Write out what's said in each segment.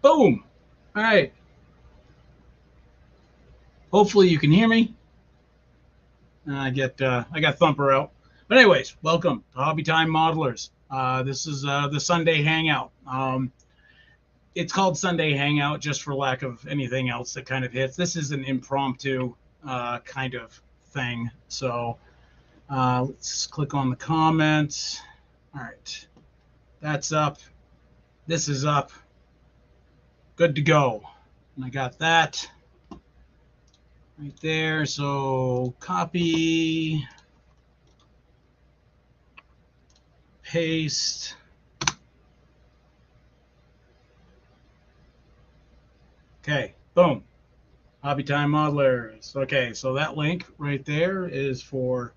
Boom. All right. Hopefully you can hear me. I got Thumper out. But anyways, welcome to Hobby Time Modelers. This is the Sunday Hangout. It's called Sunday Hangout just for lack of anything else that kind of hits. This is an impromptu kind of thing. So let's click on the comments. All right. That's up. This is up. Good to go. And I got that right there. So copy, paste. Okay, boom. Hobby Time Modelers. Okay, so that link right there is for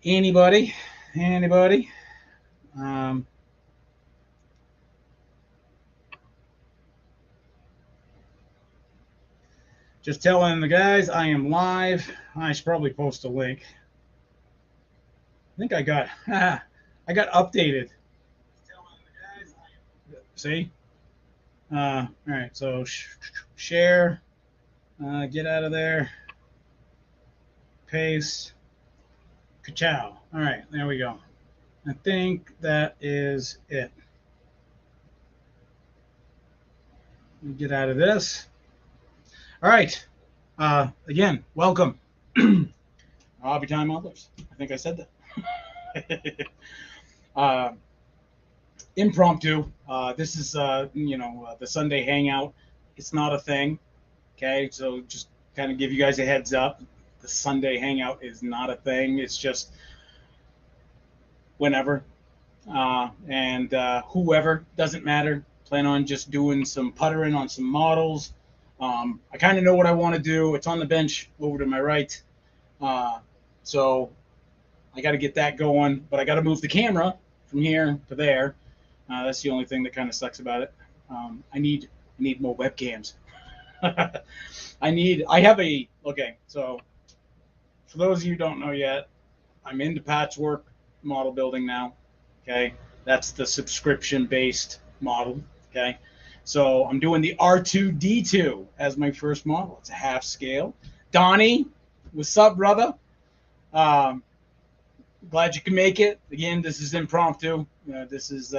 anybody. Just telling the guys I am live. I should probably post a link. I think I got updated. See? All right, so share, get out of there, paste, ka-chow. All right, there we go. I think that is it. Let me get out of this. All right. Again, welcome. Hobby Time Modelers. I think I said that. Impromptu. This is, the Sunday Hangout. It's not a thing. Okay, so just kind of give you guys a heads up. The Sunday Hangout is not a thing. It's just whenever and whoever, doesn't matter. Plan on just doing some puttering on some models. I kind of know what I want to do. It's on the bench over to my right. So I got to get that going, but I got to move the camera from here to there. That's the only thing that kind of sucks about it. I need more webcams. Okay, so for those of you who don't know yet, I'm into patchwork model building now. Okay, that's the subscription-based model. Okay. So I'm doing the R2D2 as my first model. It's a half scale. Donnie, what's up, brother? Glad you can make it. Again, this is impromptu. This is,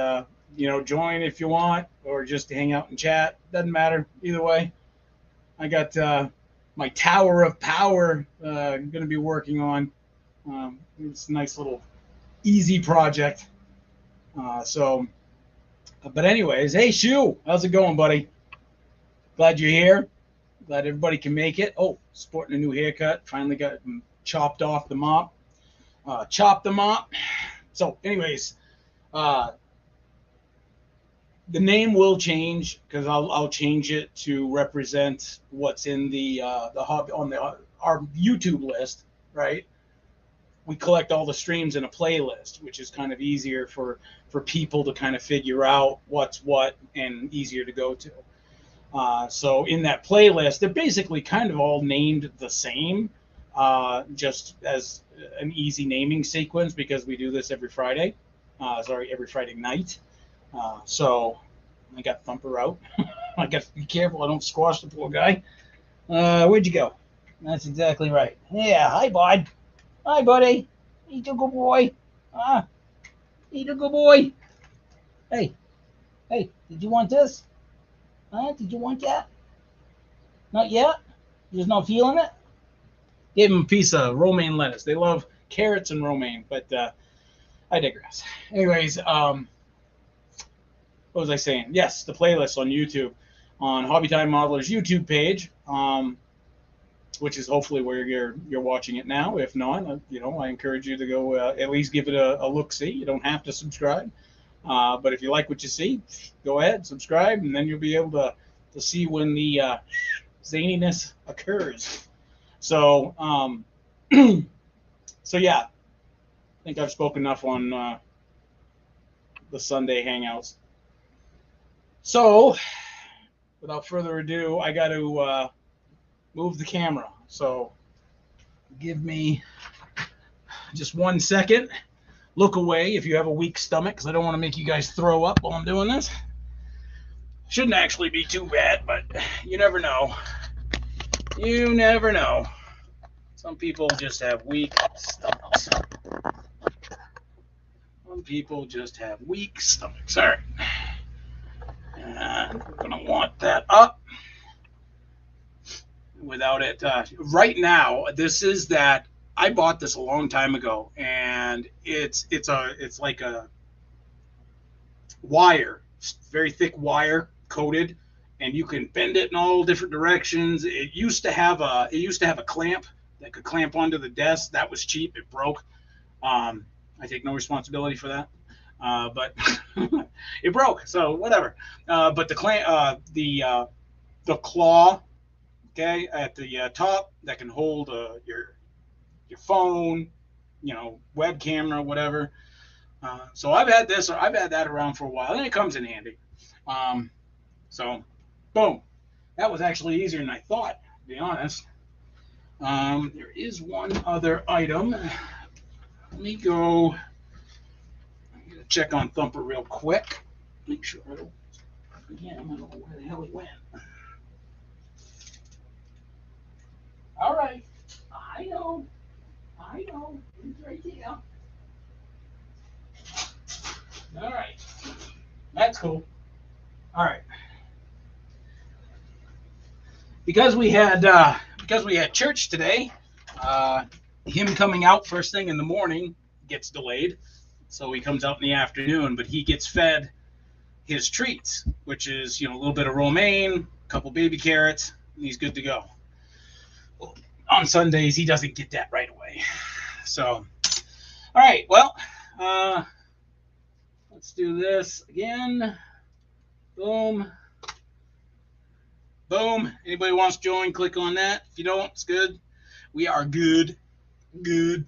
join if you want or just hang out and chat. Doesn't matter. Either way. I got my Tower of Power I'm going to be working on. It's a nice little easy project. But anyways, hey, Shu, how's it going, buddy? Glad you're here. Glad everybody can make it. Oh, sporting a new haircut. Finally got chopped off the mop. Chopped the mop. So anyways, the name will change because I'll change it to represent what's in the hobby on our YouTube list, right? We collect all the streams in a playlist, which is kind of easier for people to kind of figure out what's what and easier to go to. So in that playlist, they're basically kind of all named the same, just as an easy naming sequence because we do this every Friday. Every Friday night. So I got Thumper out. I got to be careful I don't squash the poor guy. Where'd you go? That's exactly right. Yeah, hi, bud. Hi, buddy. He's a good boy. He's a good boy. Hey, did you want this? Did you want that? Not yet? You're just not feeling it? Give him a piece of romaine lettuce. They love carrots and romaine, but I digress. Anyways, what was I saying? Yes, the playlist on YouTube, on Hobby Time Modelers YouTube page. Which is hopefully where you're watching it now. If not, I encourage you to go at least give it a look-see. You don't have to subscribe, but if you like what you see, go ahead, subscribe, and then you'll be able to see when the zaniness occurs. So, so yeah, I think I've spoken enough on the Sunday Hangouts. So, without further ado, I got to move the camera. So give me just 1 second. Look away if you have a weak stomach because I don't want to make you guys throw up while I'm doing this. Shouldn't actually be too bad, but you never know. You never know. Some people just have weak stomachs. Some people just have weak stomachs. All right. And we're going to want that up without it. Right now, this is that. I bought this a long time ago, and it's like a wire, very thick wire coated, and you can bend it in all different directions. It used to have a clamp that could clamp onto the desk. That was cheap. It broke. I take no responsibility for that, but it broke. So whatever. But the clamp, the claw, okay, at the top that can hold your phone, web camera, whatever. So I've had that around for a while, and it comes in handy. So, boom. That was actually easier than I thought, to be honest. There is one other item. Let me go. I'm going to check on Thumper real quick. Make sure I don't. Again, I don't know where the hell he went. All right. I know. He's right here. All right. That's cool. All right. Because we had church today, him coming out first thing in the morning gets delayed, so he comes out in the afternoon. But he gets fed his treats, which is a little bit of romaine, a couple baby carrots, and he's good to go. On Sundays, he doesn't get that right away. So, all right, well, let's do this again. Boom. Boom. Anybody wants to join, click on that. If you don't, it's good. We are good. Good.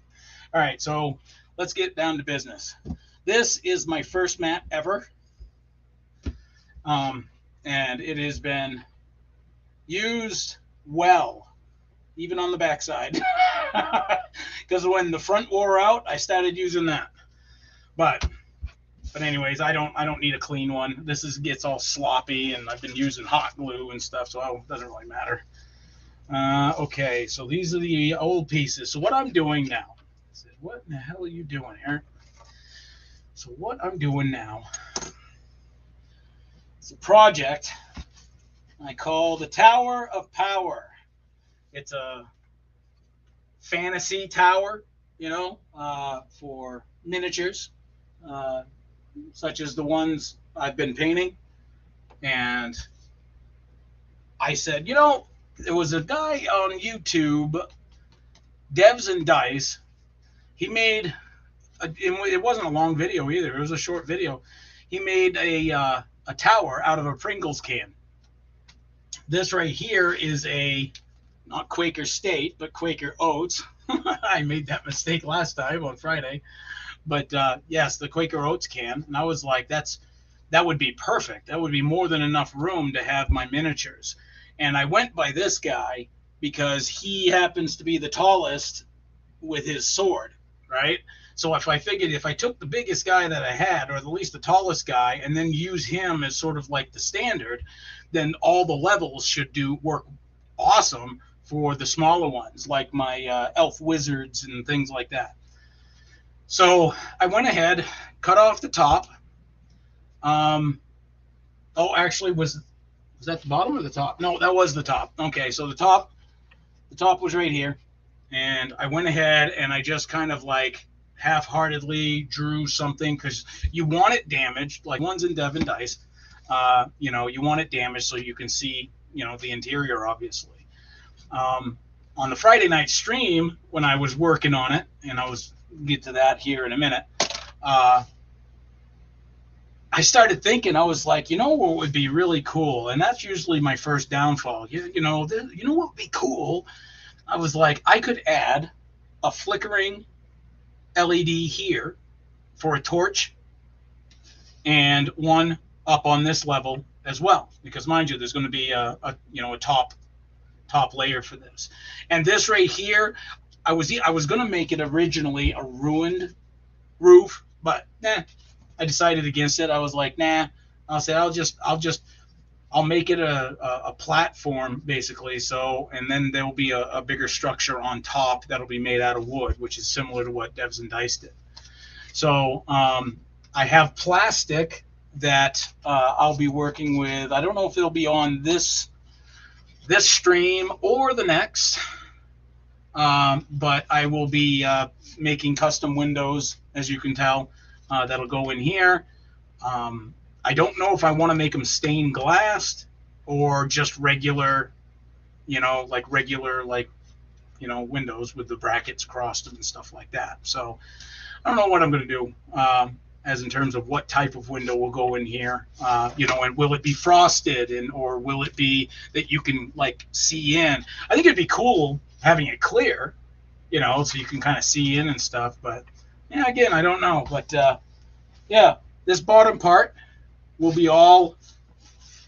All right, so let's get down to business. This is my first mat ever. And it has been used well. Even on the backside, because when the front wore out, I started using that. But anyways, I don't need a clean one. This gets all sloppy, and I've been using hot glue and stuff, so it doesn't really matter. Okay, so these are the old pieces. So what I'm doing now, what in the hell are you doing here? So what I'm doing now, it's a project I call the Tower of Power. It's a fantasy tower, for miniatures, such as the ones I've been painting. And I said, there was a guy on YouTube, Devs and Dice. He made, it wasn't a long video either. It was a short video. He made a tower out of a Pringles can. This right here is not Quaker State, but Quaker Oats. I made that mistake last time on Friday. But yes, the Quaker Oats can. And I was like, that would be perfect. That would be more than enough room to have my miniatures. And I went by this guy because he happens to be the tallest with his sword, right? So if I figured if I took the biggest guy that I had, or at least the tallest guy, and then use him as sort of like the standard, then all the levels should work awesome for the smaller ones, like my elf wizards and things like that. So I went ahead, cut off the top. Oh, actually, was that the bottom or the top? No, that was the top. Okay, so the top was right here, and I went ahead and I just kind of like half-heartedly drew something, because you want it damaged, like ones in Dev and Dice. You want it damaged so you can see, the interior, obviously. On the Friday night stream, when I was working on it, and get to that here in a minute, I started thinking, I was like, what would be really cool? And that's usually my first downfall. What would be cool? I was like, I could add a flickering LED here for a torch, and one up on this level as well, because mind you, there's going to be a top layer for this. And this right here, I was going to make it originally a ruined roof, but I decided against it. I was like, nah. I'll just I'll make it a platform basically. So, and then there'll be a bigger structure on top that'll be made out of wood, which is similar to what Devs and Dice did. So I have plastic that I'll be working with. I don't know if it'll be on this stream or the next, but I will be making custom windows, as you can tell, that'll go in here. I don't know if I want to make them stained glass or just regular, like windows with the brackets crossed and stuff like that. So I don't know what I'm going to do as in terms of what type of window will go in here, and will it be frosted or will it be that you can like see in? I think it'd be cool having it clear, so you can kind of see in and stuff. But yeah, again, I don't know. But yeah, this bottom part will be all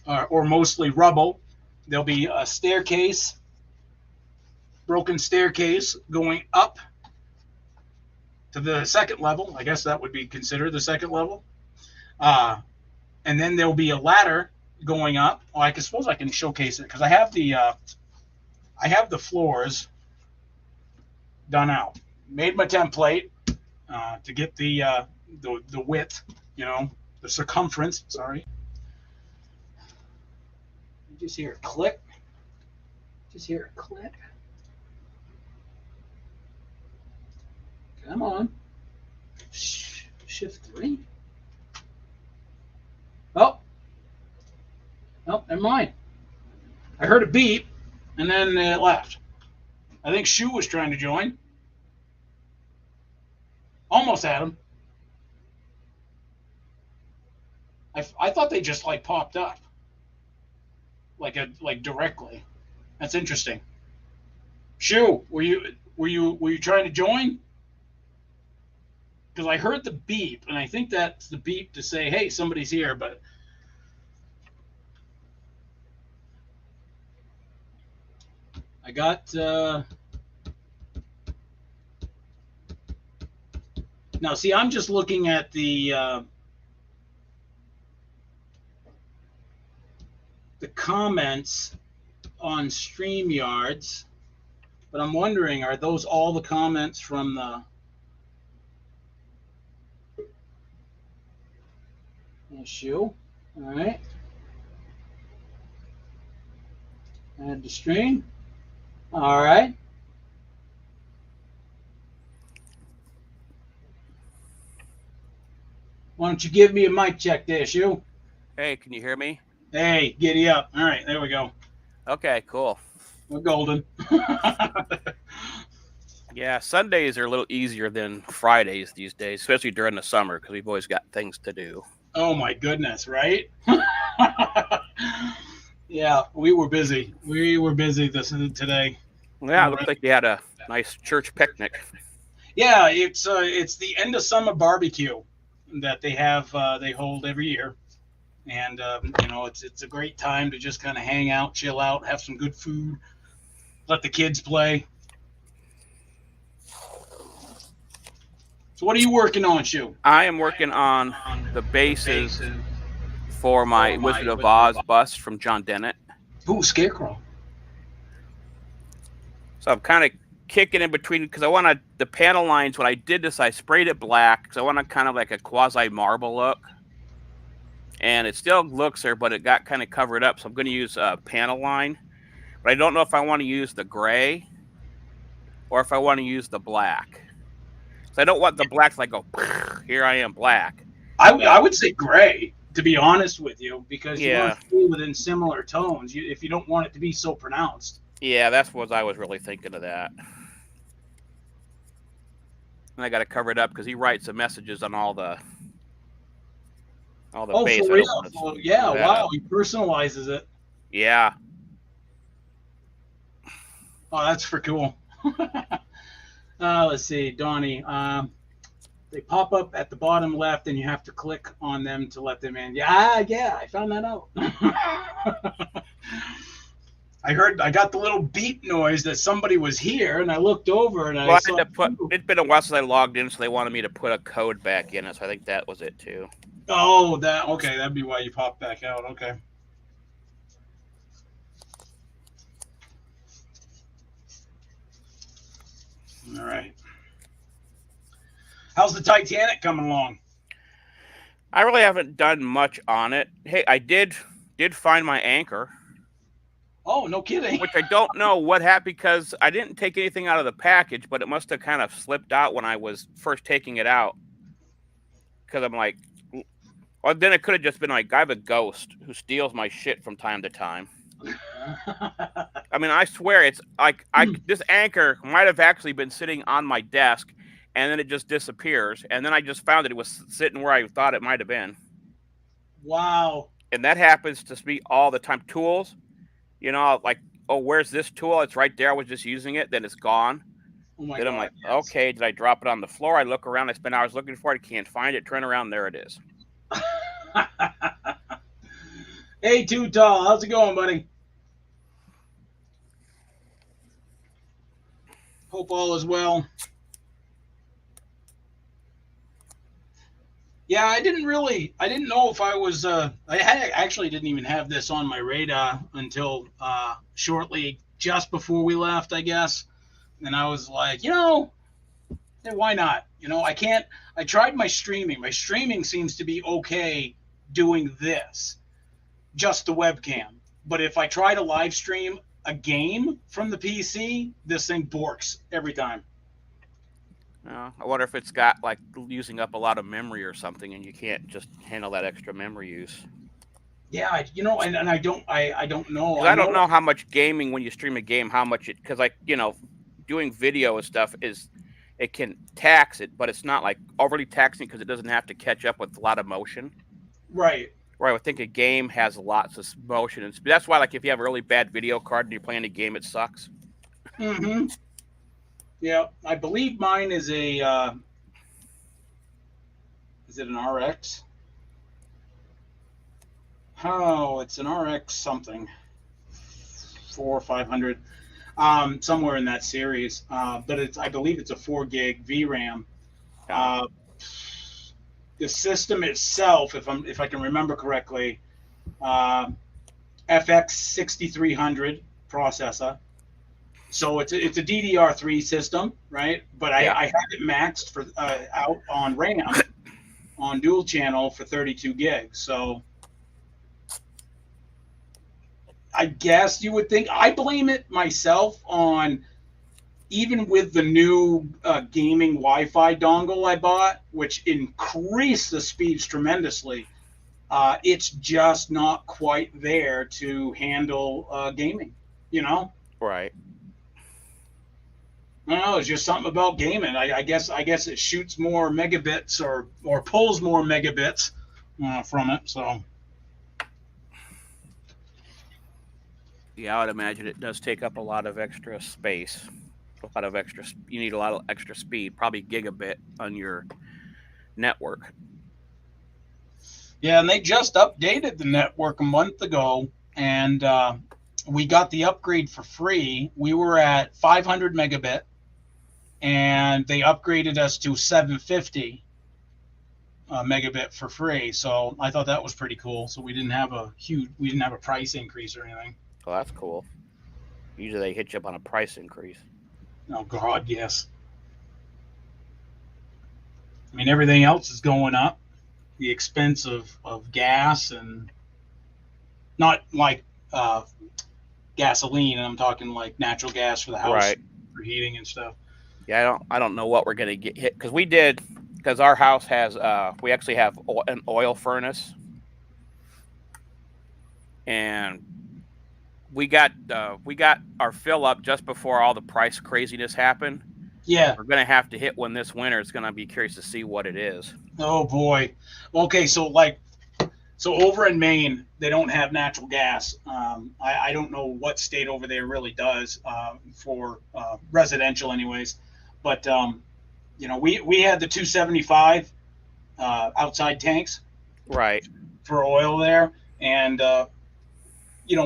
or mostly rubble. There'll be a staircase, broken staircase going up to the second level. I guess that would be considered the second level. And then there'll be a ladder going up. Oh, I suppose I can showcase it because I have the floors done out. Made my template to get the width, the circumference. Sorry. You just hear a click. Just hear a click. Come on. Shift 3. Oh, never mind. I heard a beep, and then it left. I think SCHUH was trying to join. Almost had him. I thought they just like popped up, like directly. That's interesting. SCHUH, were you trying to join? Because I heard the beep, and I think that's the beep to say, hey, somebody's here, but I got now see, I'm just looking at the comments on StreamYards, but I'm wondering, are those all the comments from the SCHUH? All right. Add to stream. All right. Why don't you give me a mic check there, SCHUH? Hey, can you hear me? Hey, giddy up. All right, there we go. Okay, cool. We're golden. Yeah, Sundays are a little easier than Fridays these days, especially during the summer because we've always got things to do. Oh my goodness, right? Yeah, we were busy. We were busy today. Yeah, it looks like you had a nice church picnic. Yeah, it's the end of summer barbecue that they have. They hold every year, and it's a great time to just kind of hang out, chill out, have some good food, let the kids play. So what are you working on, SCHUH? I am working on the bases for my Wizard of Oz bust from John Dennett. Ooh, Scarecrow. So I'm kind of kicking in between because I wanted the panel lines. When I did this, I sprayed it black because I wanted kind of like a quasi marble look. And it still looks there, but it got kind of covered up. So I'm going to use a panel line. But I don't know if I want to use the gray or if I want to use the black. So I don't want the black to like go, here I am black. I would say gray, to be honest with you, because you want to stay within similar tones if you don't want it to be so pronounced. Yeah, that's what I was really thinking of that. And I got to cover it up because he writes the messages on all the base. For real? Oh, yeah, wow, he personalizes it. Yeah. Oh, that's for cool. Let's see, Donnie. They pop up at the bottom left, and you have to click on them to let them in. Yeah, I found that out. I got the little beep noise that somebody was here, and I looked over, and I saw. It's been a while since I logged in, so they wanted me to put a code back in it, so I think that was it, too. Oh, okay, that'd be why you popped back out, okay. All right. How's the Titanic coming along? I really haven't done much on it. Hey, I did find my anchor. Oh, no kidding. Which I don't know what happened because I didn't take anything out of the package, but it must have kind of slipped out when I was first taking it out. Because I'm like, well, then it could have just been like, I have a ghost who steals my shit from time to time. I mean, I swear it's like this anchor might have actually been sitting on my desk, and then it just disappears. And then I just found it was sitting where I thought it might have been. Wow. And that happens to me all the time. Tools, you know, like, oh, where's this tool? It's right there. I was just using it. Then it's gone. Oh my then God, I'm like, yes. okay, did I drop it on the floor? I look around. I spend hours looking for it. Can't find it. Turn around. There it is. Hey, Too Tall. How's it going, buddy? Hope all is well. Yeah, I didn't know if I was, actually didn't even have this on my radar until shortly just before we left, I guess. And I was like, why not? I tried my streaming. My streaming seems to be okay doing this, just the webcam. But if I try to live stream a game from the PC, this thing borks every time. I wonder if it's got like using up a lot of memory or something, and you can't just handle that extra memory use. Yeah, I don't know. I don't know how much gaming when you stream a game, how much it, because like doing video and stuff it can tax it, but it's not like overly taxing because it doesn't have to catch up with a lot of motion. Right. Where I would think a game has lots of motion, and that's why like if you have a really bad video card and you're playing a game, it sucks. Mm-hmm. Yeah, I believe mine is a. Is it an RX? Oh, it's an RX something. 400 or 500, somewhere in that series. But I believe it's a 4 gig VRAM. The system itself, if I can remember correctly, FX 6300 processor. So it's a DDR3 system, right? But I have it maxed for out on RAM on dual channel for 32 gigs. So I guess you would think I blame it myself on, even with the new gaming Wi-Fi dongle I bought, which increased the speeds tremendously. It's just not quite there to handle gaming, Right. I don't know. It's just something about gaming. I guess it shoots more megabits or pulls more megabits from it. So yeah, I would imagine it does take up a lot of extra space, you need a lot of extra speed, probably gigabit on your network. Yeah, and they just updated the network a month ago, and we got the upgrade for free. We were at 500 megabit, and they upgraded us to 750 megabit for free. So I thought that was pretty cool. So we didn't have a price increase or anything. Oh, that's cool. Usually they hit you up on a price increase. Oh God, yes. I mean, everything else is going up. The expense of gas, and not like gasoline. I'm talking like natural gas for the house, right, for heating and stuff. Yeah, I don't know what we're gonna get hit because our house has we actually have an oil furnace, and we got our fill up just before all the price craziness happened. Yeah, we're gonna have to hit one this winter. It's gonna be curious to see what it is. Oh boy. Okay, so over in Maine, they don't have natural gas. I don't know what state over there really does for residential, anyways. But we had the 275 outside tanks, right, for oil there, and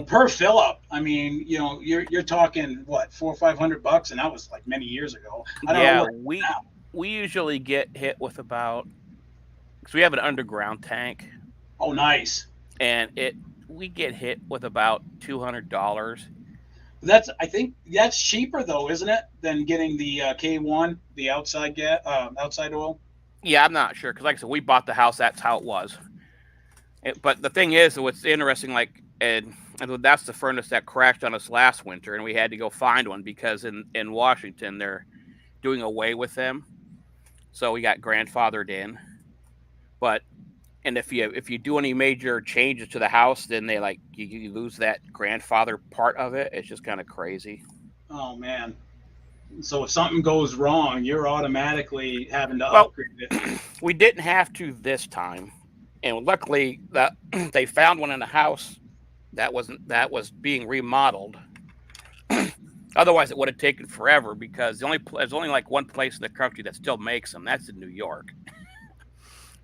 per fill up. I mean, you're talking what, $400 or $500, and that was like many years ago. I don't know we usually get hit with about, because we have an underground tank. Oh, nice. And we get hit with about $200. I think that's cheaper though, isn't it, than getting the K1, the outside outside oil? Yeah, I'm not sure because, like I said, we bought the house. That's how it was. But the thing is, what's interesting, like, and that's the furnace that crashed on us last winter, and we had to go find one because in Washington they're doing away with them. So we got grandfathered in. But and if you do any major changes to the house, then they like you lose that grandfather part of it. It's just kind of crazy. Oh man. So if something goes wrong, you're automatically having to Well, upgrade it. we didn't have to this time, and luckily that they found one in the house that was being remodeled. Otherwise, it would have taken forever because there's only like one place in the country that still makes them. That's in New York,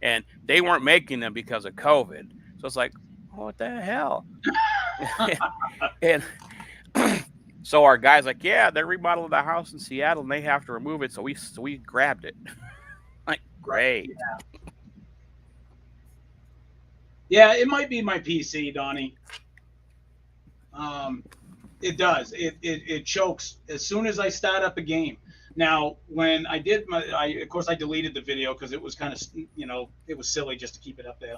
and they weren't making them because of COVID. So it's like, what the hell? And so our guy's like, yeah, they're remodeling the house in Seattle and they have to remove it. So we grabbed it. Like, great. Yeah, it might be my PC, Donnie. It does. It chokes as soon as I start up a game. Now, when I did of course I deleted the video because it was kind of, it was silly just to keep it up there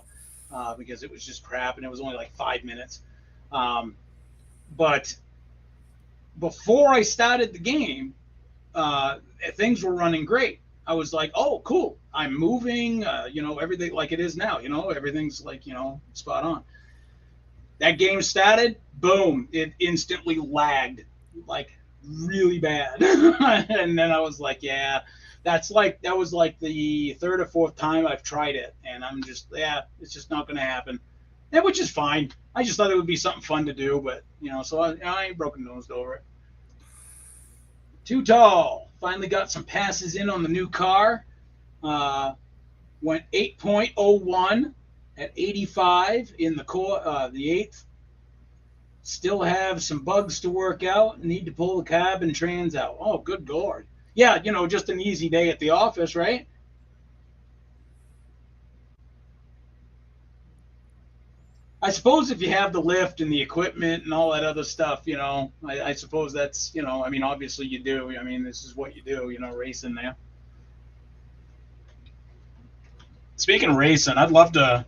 because it was just crap and it was only like 5 minutes. But before I started the game, things were running great. I was like, oh, cool. I'm moving, everything like it is now, everything's like, spot on. That game started, boom, it instantly lagged like really bad. And then I was like, yeah, that was like the third or fourth time I've tried it. And I'm just, it's just not going to happen. And which is fine. I just thought it would be something fun to do, but, so I ain't broken nosed over it. Too Tall finally got some passes in on the new car. Went 8.01 at 85 in the the 8th. Still have some bugs to work out. Need to pull the cab and trans out. Oh, good Lord. Yeah, just an easy day at the office, right? I suppose if you have the lift and the equipment and all that other stuff, I suppose that's, obviously you do. I mean, this is what you do, racing there. Speaking of racing, I'd love to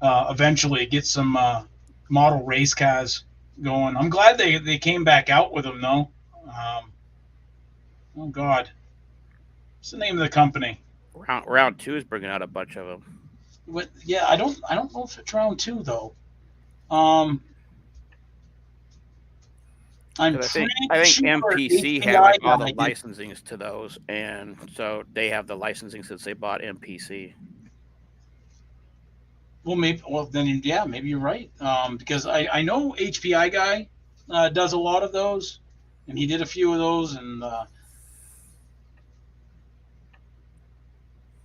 eventually get some model race cars going. I'm glad they came back out with them, though. Oh, God. What's the name of the company? Round 2 is bringing out a bunch of them. But, yeah, I don't know if it's round 2 though. I think MPC had like all the licensings to those, and so they have the licensing since they bought MPC. Well, maybe you're right. Because I know HPI guy does a lot of those, and he did a few of those, and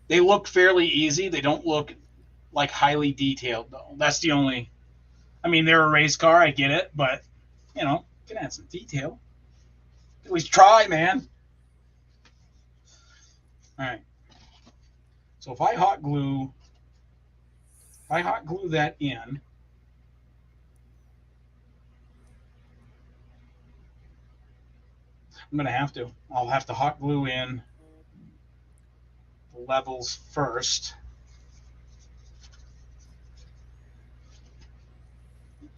they look fairly easy. They don't look like highly detailed though. That's the only. I mean, they're a race car. I get it, but can add some detail. At least try, man. All right. So if I hot glue that in, I'm gonna have to. I'll have to hot glue in the levels first.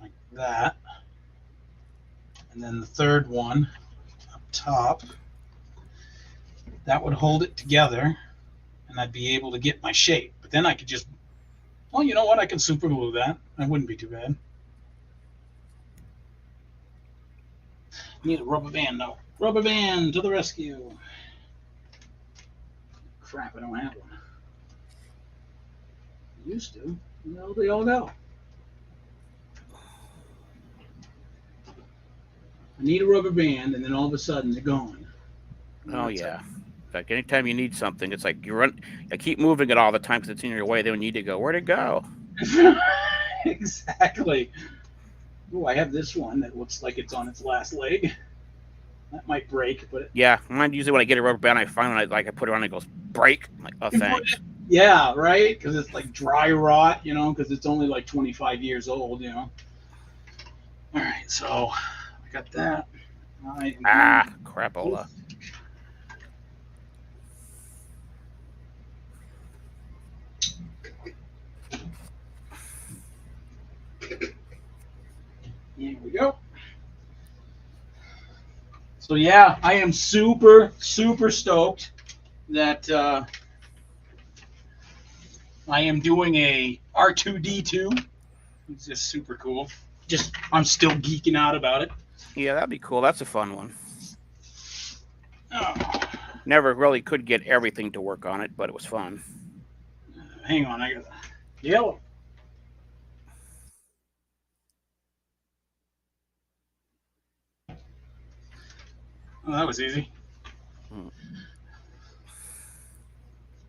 Like that. And then the third one up top. That would hold it together, and I'd be able to get my shape. But then I could just, well, you know what? I can super glue that. That wouldn't be too bad. Need a rubber band, though. Rubber band to the rescue. Crap, I don't have one. I used to. They all go. I need a rubber band, and then all of a sudden they're gone. Oh, yeah. In fact, anytime you need something, it's like I keep moving it all the time because it's in your way. Then when you need to go, where'd it go? Exactly. Oh, I have this one that looks like it's on its last leg. That might break, but yeah, mine usually when I get a rubber band, I find when I put it on, it goes break. I'm like, oh, thanks. Yeah, right. Because it's like dry rot, because it's only like 25 years old, All right, so I Got that. Crapola. Here we go. So yeah, I am super stoked that I am doing a R2D2. It's just super cool. Just I'm still geeking out about it. Yeah, that'd be cool. That's a fun one. Oh. Never really could get everything to work on it, but it was fun. Hang on, I got yellow. Oh, that was easy.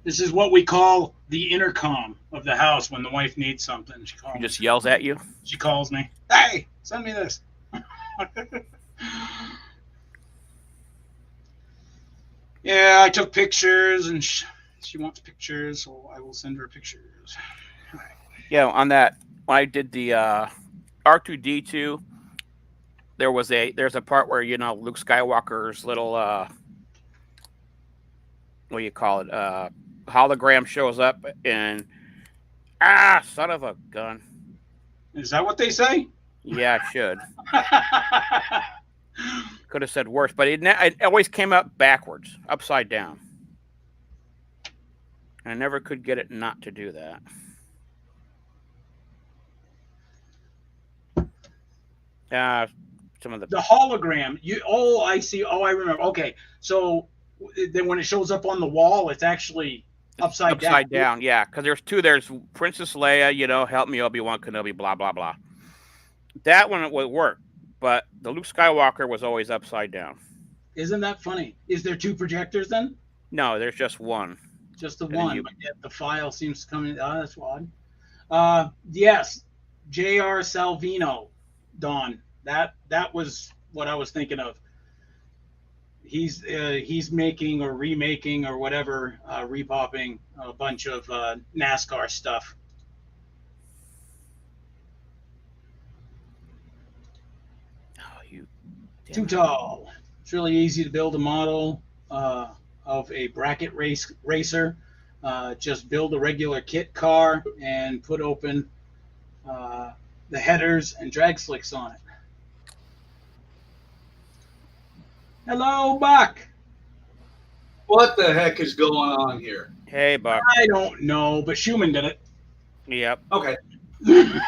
This is what we call the intercom of the house when the wife needs something. She just yells at you? She calls me. Hey, send me this. Yeah, I took pictures, and she wants pictures, so I will send her pictures. Right. Yeah, on that, when I did the R2D2, there's a part where, you know, Luke Skywalker's little what do you call it, hologram shows up, and son of a gun. Is that what they say? Yeah, it should. Could have said worse, but it always came up backwards, upside down. And I never could get it not to do that. Some of the hologram. I see. Oh, I remember. Okay, so then when it shows up on the wall, it's actually upside down. Upside down, yeah. Because there's two. There's Princess Leia, you know, help me Obi-Wan Kenobi, blah blah blah. That one would work, but the Luke Skywalker was always upside down. Isn't that funny? Is there two projectors then? No, there's just one. Just the one, but yet the file seems to come in. Oh, that's odd. Yes, J.R. Salvino, Don. That was what I was thinking of. He's making or remaking or whatever, repopping a bunch of NASCAR stuff. Oh, you too tall. It's really easy to build a model of a bracket racer. Just build a regular kit car and put open the headers and drag slicks on it. Hello, Buck. What the heck is going on here? Hey, Buck. I don't know, but SCHUHMAN did it. Yep. Okay. I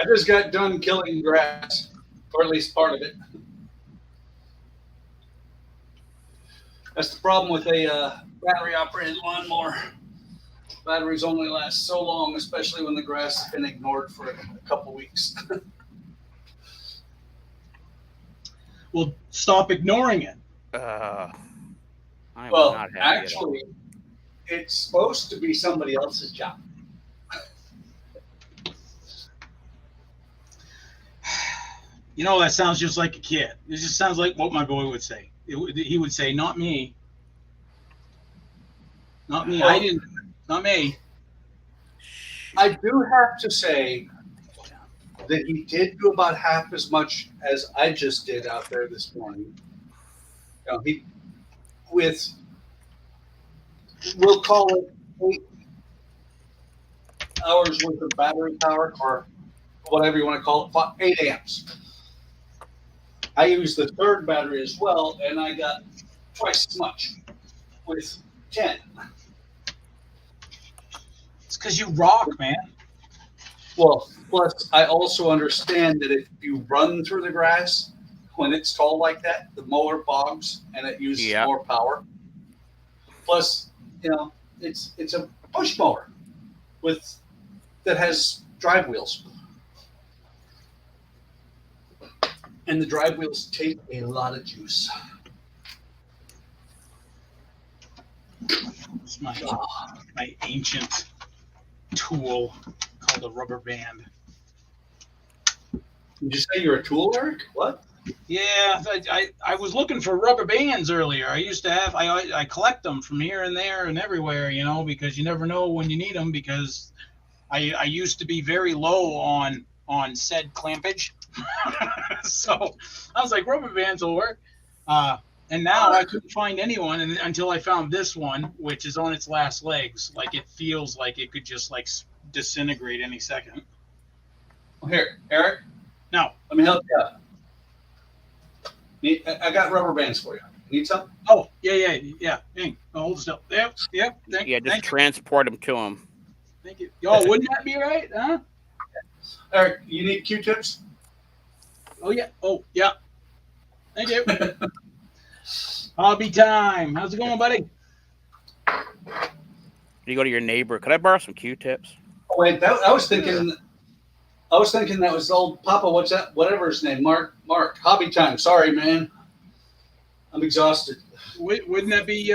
just got done killing grass, or at least part of it. That's the problem with a battery-operated lawnmower. Batteries only last so long, especially when the grass has been ignored for a couple weeks. Well, stop ignoring it. Well, actually, it's supposed to be somebody else's job. You know, that sounds just like a kid. It just sounds like what my boy would say. He would say, "Not me. Not me. I didn't. Not me." I do have to say that he did do about half as much as I just did out there this morning. You know, we'll call it 8 hours worth of battery power, or whatever you want to call it, 8 amps. I used the third battery as well, and I got twice as much with 10. It's because you rock, man. Well, plus I also understand that if you run through the grass when it's tall like that, the mower bogs and it uses more power. Plus, you know, it's a push mower that has drive wheels. And the drive wheels take a lot of juice. It's my ancient tool called a rubber band. Did you say you're a tool, Eric? What? Yeah, I was looking for rubber bands earlier. I used to have, I collect them from here and there and everywhere, you know, because you never know when you need them, because I used to be very low on said clampage. So I was like, rubber bands will work. And now I couldn't find anyone until I found this one, which is on its last legs. Like it feels like it could just like disintegrate any second. Well, here, Eric. No. Let me help you out. I got rubber bands for you. Need some? Oh, yeah. Hang. Hold still. Yep. Just transport them to him. Thank you. Oh, wouldn't that be right? Huh? Eric, you need Q-tips? Oh, yeah. Thank you. Hobby time. How's it going, buddy? You go to your neighbor. Could I borrow some Q-tips? Oh, wait, I was thinking that was old Papa. What's that? Whatever his name. Mark. Hobby time. Sorry, man. I'm exhausted. Wouldn't that be?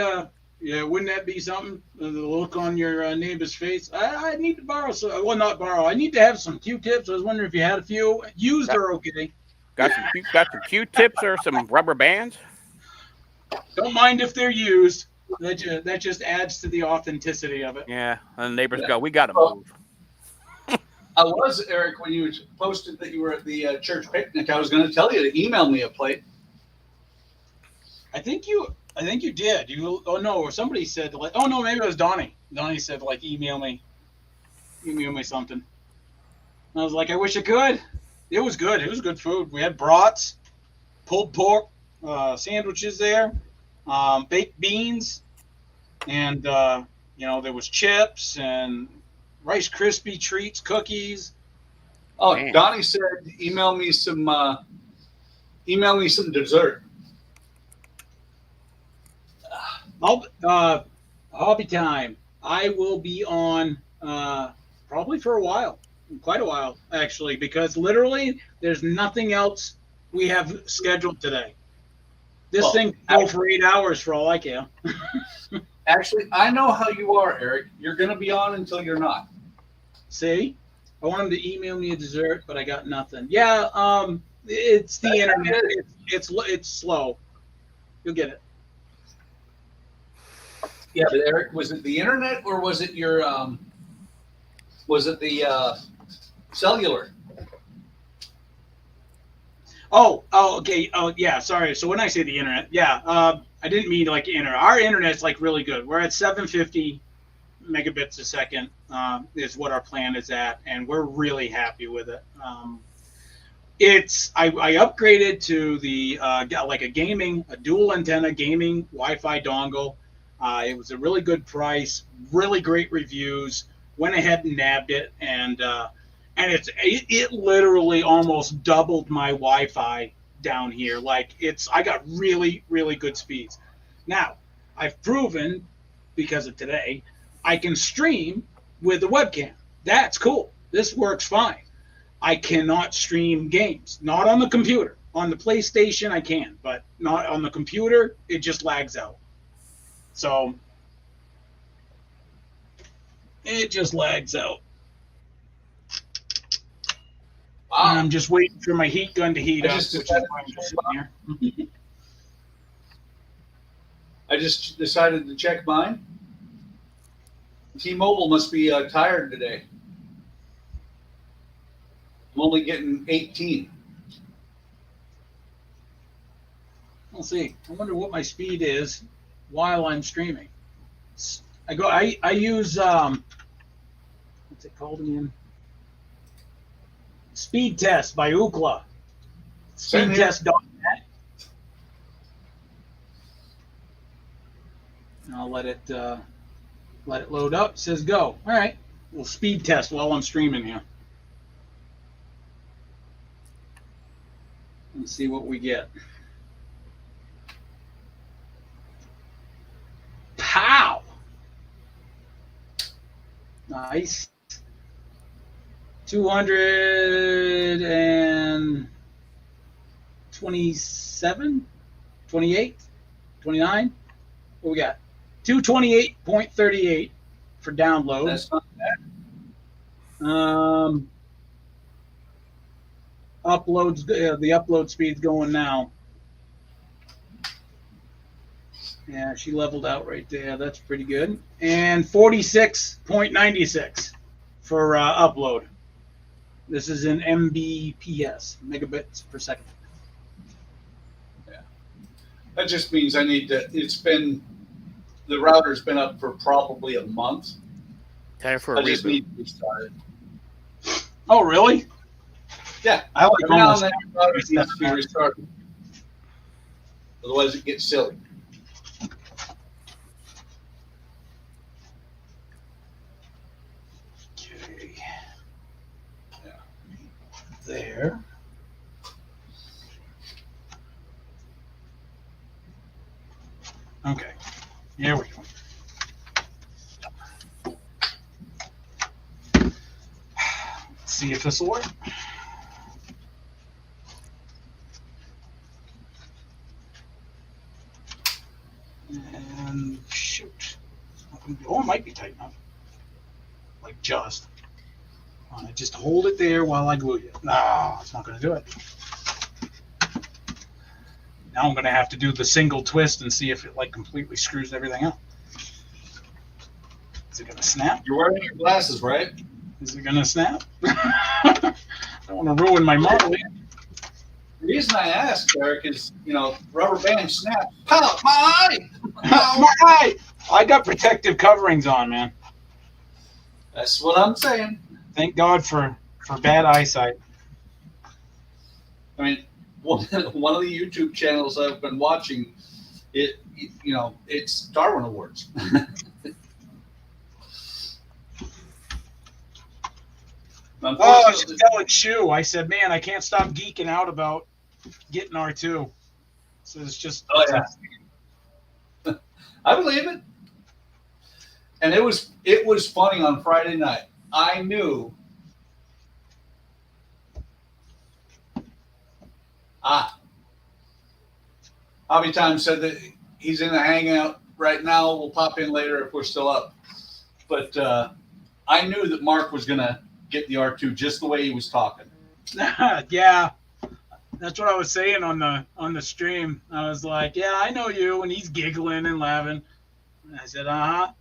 Wouldn't that be something? The look on your neighbor's face. I need to borrow some. Well, not borrow. I need to have some Q-tips. I was wondering if you had a few. Used or okay? Got some Q-tips or some rubber bands? Don't mind if they're used. That just adds to the authenticity of it. Yeah, and the neighbors go, we got to move. I was, Eric, when you posted that you were at the church picnic, I was going to tell you to email me a plate. I think you did. Or somebody said like, oh no, maybe it was Donnie. Donnie said like, email me something. And I was like, I wish I could. It was good. It was good food. We had brats, pulled pork, sandwiches there, baked beans, and there was chips and Rice Krispie treats, cookies. Oh, man. Donnie said, email me some dessert. Hobby time. I will be on probably for a while, quite a while actually, because literally there's nothing else we have scheduled today. This thing can go for 8 hours for all I care. Actually, I know how you are, Eric. You're going to be on until you're not. See? I want him to email me a dessert, but I got nothing. Yeah, it's the internet. It's slow. You'll get it. Yeah, but Eric, was it the internet or was it your the cellular? Oh, okay. Oh, yeah. Sorry. So when I say the internet, I didn't mean like internet. Our internet's like really good. We're at 750 megabits a second is what our plan is at, and we're really happy with it. I upgraded to the like a dual antenna gaming Wi-Fi dongle. It was a really good price, really great reviews. Went ahead and nabbed it, and it literally almost doubled my Wi-Fi down here. Like I got really, really good speeds. Now, I've proven, because of today, I can stream with the webcam. That's cool. This works fine. I cannot stream games. Not on the computer. On the PlayStation, I can, but not on the computer. It just lags out. So, it just lags out. Wow. And I'm just waiting for my heat gun to heat up, which is why I'm just sitting here. I just decided to check mine. T-Mobile must be tired today. I'm only getting 18. We'll see. I wonder what my speed is while I'm streaming. I use what's it called again? Speed Test by Ookla. Speedtest.net. I'll let it load up. It says go. All right. We'll speed test while I'm streaming here. Let's see what we get. Pow! Nice. 227, 28, 29. What we got? 228.38 for download. That's not bad. Uploads. The upload speed's going now. Yeah, she leveled out right there. That's pretty good. And 46.96 for upload. This is in Mbps, megabits per second. Yeah. That just means I need to, the router's been up for probably a month. Time for a I just reboot. need to restart it. Oh, really? Yeah. I like Every now and almost then your router needs to be restarted. Otherwise it gets silly. Okay. Yeah. There. Okay. Here we go. Let's see if this will work. And shoot. Oh, it might be tight enough. Like just. Just hold it there while I glue you. No, it's not going to do it. Now I'm going to have to do the single twist and see if it like completely screws everything up. Is it going to snap? You're wearing your glasses, right? Is it going to snap? I don't want to ruin my model. The reason I asked, Eric, is, rubber band snaps. Pow! My eye! My eye! I got protective coverings on, man. That's what I'm saying. Thank God for bad eyesight. I mean, one of the YouTube channels I've been watching, it's Darwin Awards. Oh, I was just telling SCHUH. I said, man, I can't stop geeking out about getting R2. So it's just. Oh, yeah. I believe it. And it was funny on Friday night. I knew. Hobby Time said that he's in a hangout right now. We'll pop in later if we're still up. But I knew that Mark was going to get the R2 just the way he was talking. Yeah. That's what I was saying on the stream. I was like, yeah, I know you. And he's giggling and laughing. And I said, uh-huh.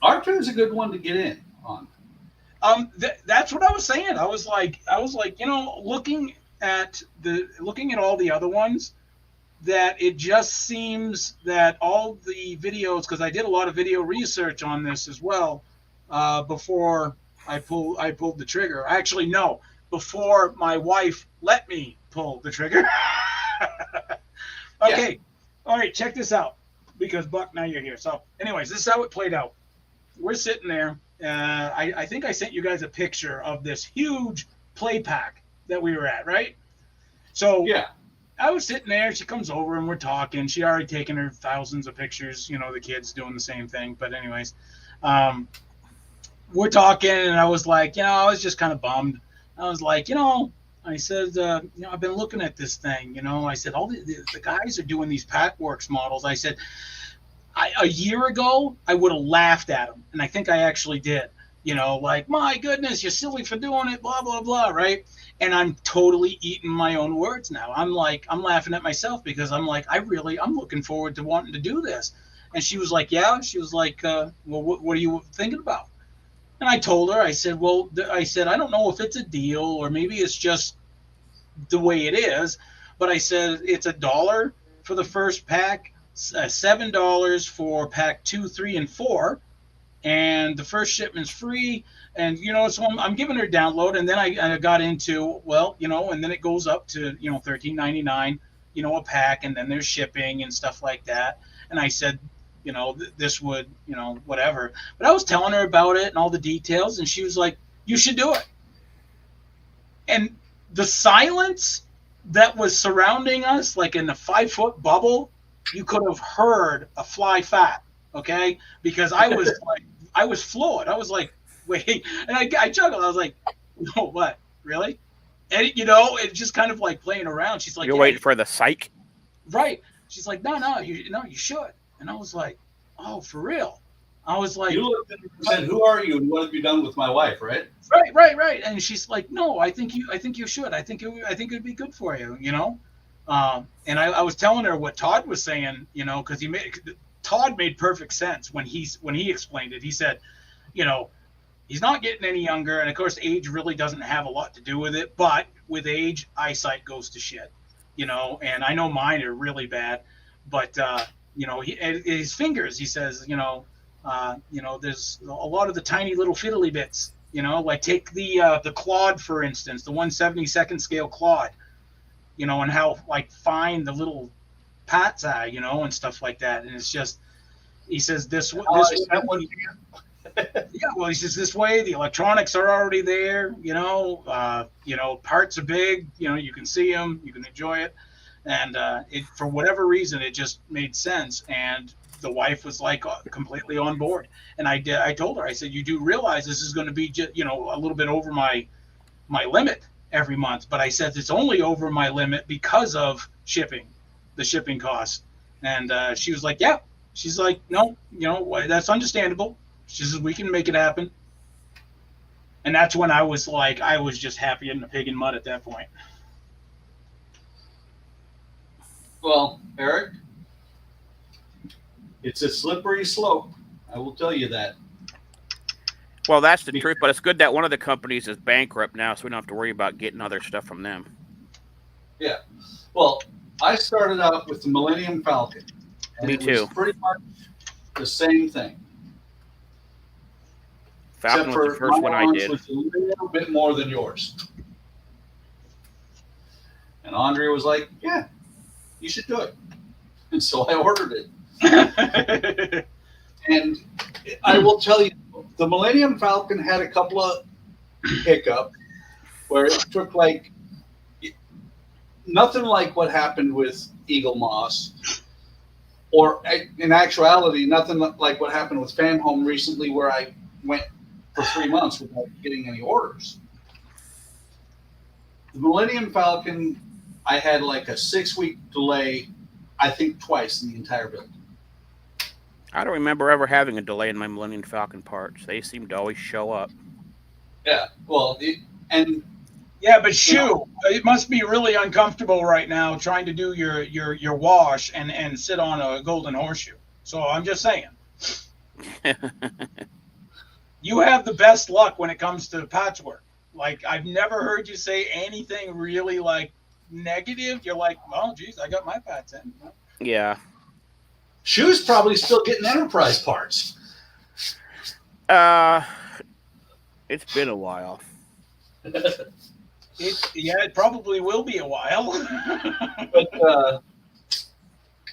R2 is a good one to get in on. That's what I was saying. I was like, looking at all the other ones, that it just seems that all the videos, because I did a lot of video research on this as well, before I pulled the trigger. Actually, no, before my wife let me pull the trigger. Okay, yeah. All right, check this out, because Buck, now you're here. So, anyways, this is how it played out. We're sitting there. I think I sent you guys a picture of this huge play pack that we were at, right? So yeah. I was sitting there. She comes over and we're talking. She already taken her thousands of pictures. The kids doing the same thing. But anyways, we're talking, and I was like, I was just kind of bummed. I was like, I said, I've been looking at this thing. I said, all the guys are doing these Packworks models. I said, a year ago, I would have laughed at them, and I think I actually did. Like, my goodness, you're silly for doing it, blah, blah, blah, right? And I'm totally eating my own words now. I'm laughing at myself, because I'm like, I'm looking forward to wanting to do this. And she was like, yeah. She was like, well, what are you thinking about? And I told her, I said, well, I don't know if it's a deal or maybe it's just the way it is. But I said, it's $1 for the first pack, $7 for pack 2, 3, and 4. And the first shipment's free. And, so I'm giving her a download. And then I got into, and then it goes up to, $13.99, a pack. And then there's shipping and stuff like that. And I said, this would, whatever. But I was telling her about it and all the details. And she was like, you should do it. And the silence that was surrounding us, like in a 5-foot bubble, you could have heard a fly fat. Okay. Because I was like, I was floored. I was like, wait. And I chuckled. I was like, no, what? Really? And, it's just kind of like playing around. She's like, you're waiting for the psych? Right. She's like, no, you should. And I was like, oh, for real? I was like, you looked at her and said, who are you and what have you done with my wife, right? Right. And she's like, no, I think you should. I think it'd be good for you, And I was telling her what Todd was saying, because Todd made perfect sense when he explained it. He said, He's not getting any younger, and of course, age really doesn't have a lot to do with it. But with age, eyesight goes to shit, you know. And I know mine are really bad, but you know, his fingers. He says, you know, there's a lot of the tiny little fiddly bits. You know, like take the clawed, for instance, the 1/72nd scale clawed. You know, and how like fine the little pats are, you know, and stuff like that. And it's just, he says this. Yeah, well, he says this way the electronics are already there, you know, parts are big, you know, you can see them, you can enjoy it, and it, for whatever reason, it just made sense, and the wife was like completely on board. And I told her, I said, you do realize this is going to be just, you know, a little bit over my limit every month, but I said it's only over my limit because of the shipping costs. And she was like, yeah, she's like, no, you know, that's understandable. She says, we can make it happen. And that's when I was like, I was just happy in the pig in mud at that point. Well, Eric, it's a slippery slope. I will tell you that. Well, that's the truth, but it's good that one of the companies is bankrupt now, so we don't have to worry about getting other stuff from them. Yeah. Well, I started out with the Millennium Falcon. And Me it too. Was pretty much the same thing. Falcon was the first one I did. Was a little bit more than yours. And Andre was like, yeah, you should do it. And so I ordered it. And I will tell you, the Millennium Falcon had a couple of hiccups where it took like nothing like what happened with Eagle Moss, or in actuality, nothing like what happened with Fan Home recently, where I went for 3 months without getting any orders. The Millennium Falcon, I had like a 6-week delay, I think twice in the entire build. I don't remember ever having a delay in my Millennium Falcon parts. They seem to always show up. Yeah, well, yeah, but SCHUH, it must be really uncomfortable right now trying to do your wash and sit on a golden horseshoe. So I'm just saying. You have the best luck when it comes to patchwork. Like, I've never heard you say anything really like negative. You're like, oh, geez, I got my patch in. Yeah. SCHUH's probably still getting enterprise parts. It's been a while. It probably will be a while. But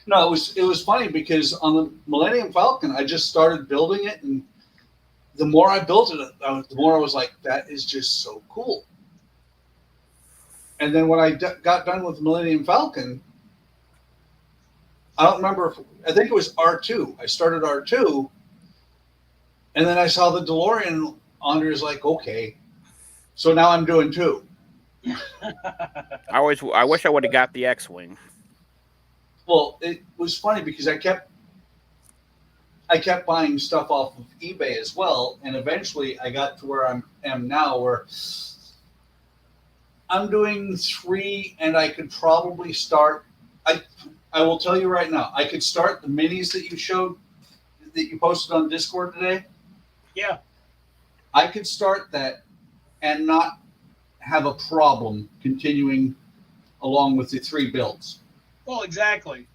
no, it was funny because on the Millennium Falcon, I just started building it, and the more I built it, the more I was like, that is just so cool. And then when I got done with the Millennium Falcon, I don't remember I think it was R2. I started R2, and then I saw the DeLorean. Andre's like, okay, so now I'm doing 2. I wish I would have got the X-Wing. Well, it was funny because I kept buying stuff off of eBay as well, and eventually I got to where I am now, where I'm doing 3, and I could probably start. I will tell you right now, I could start the minis that you showed, that you posted on Discord today. Yeah. I could start that and not have a problem continuing along with the 3 builds. Well, exactly.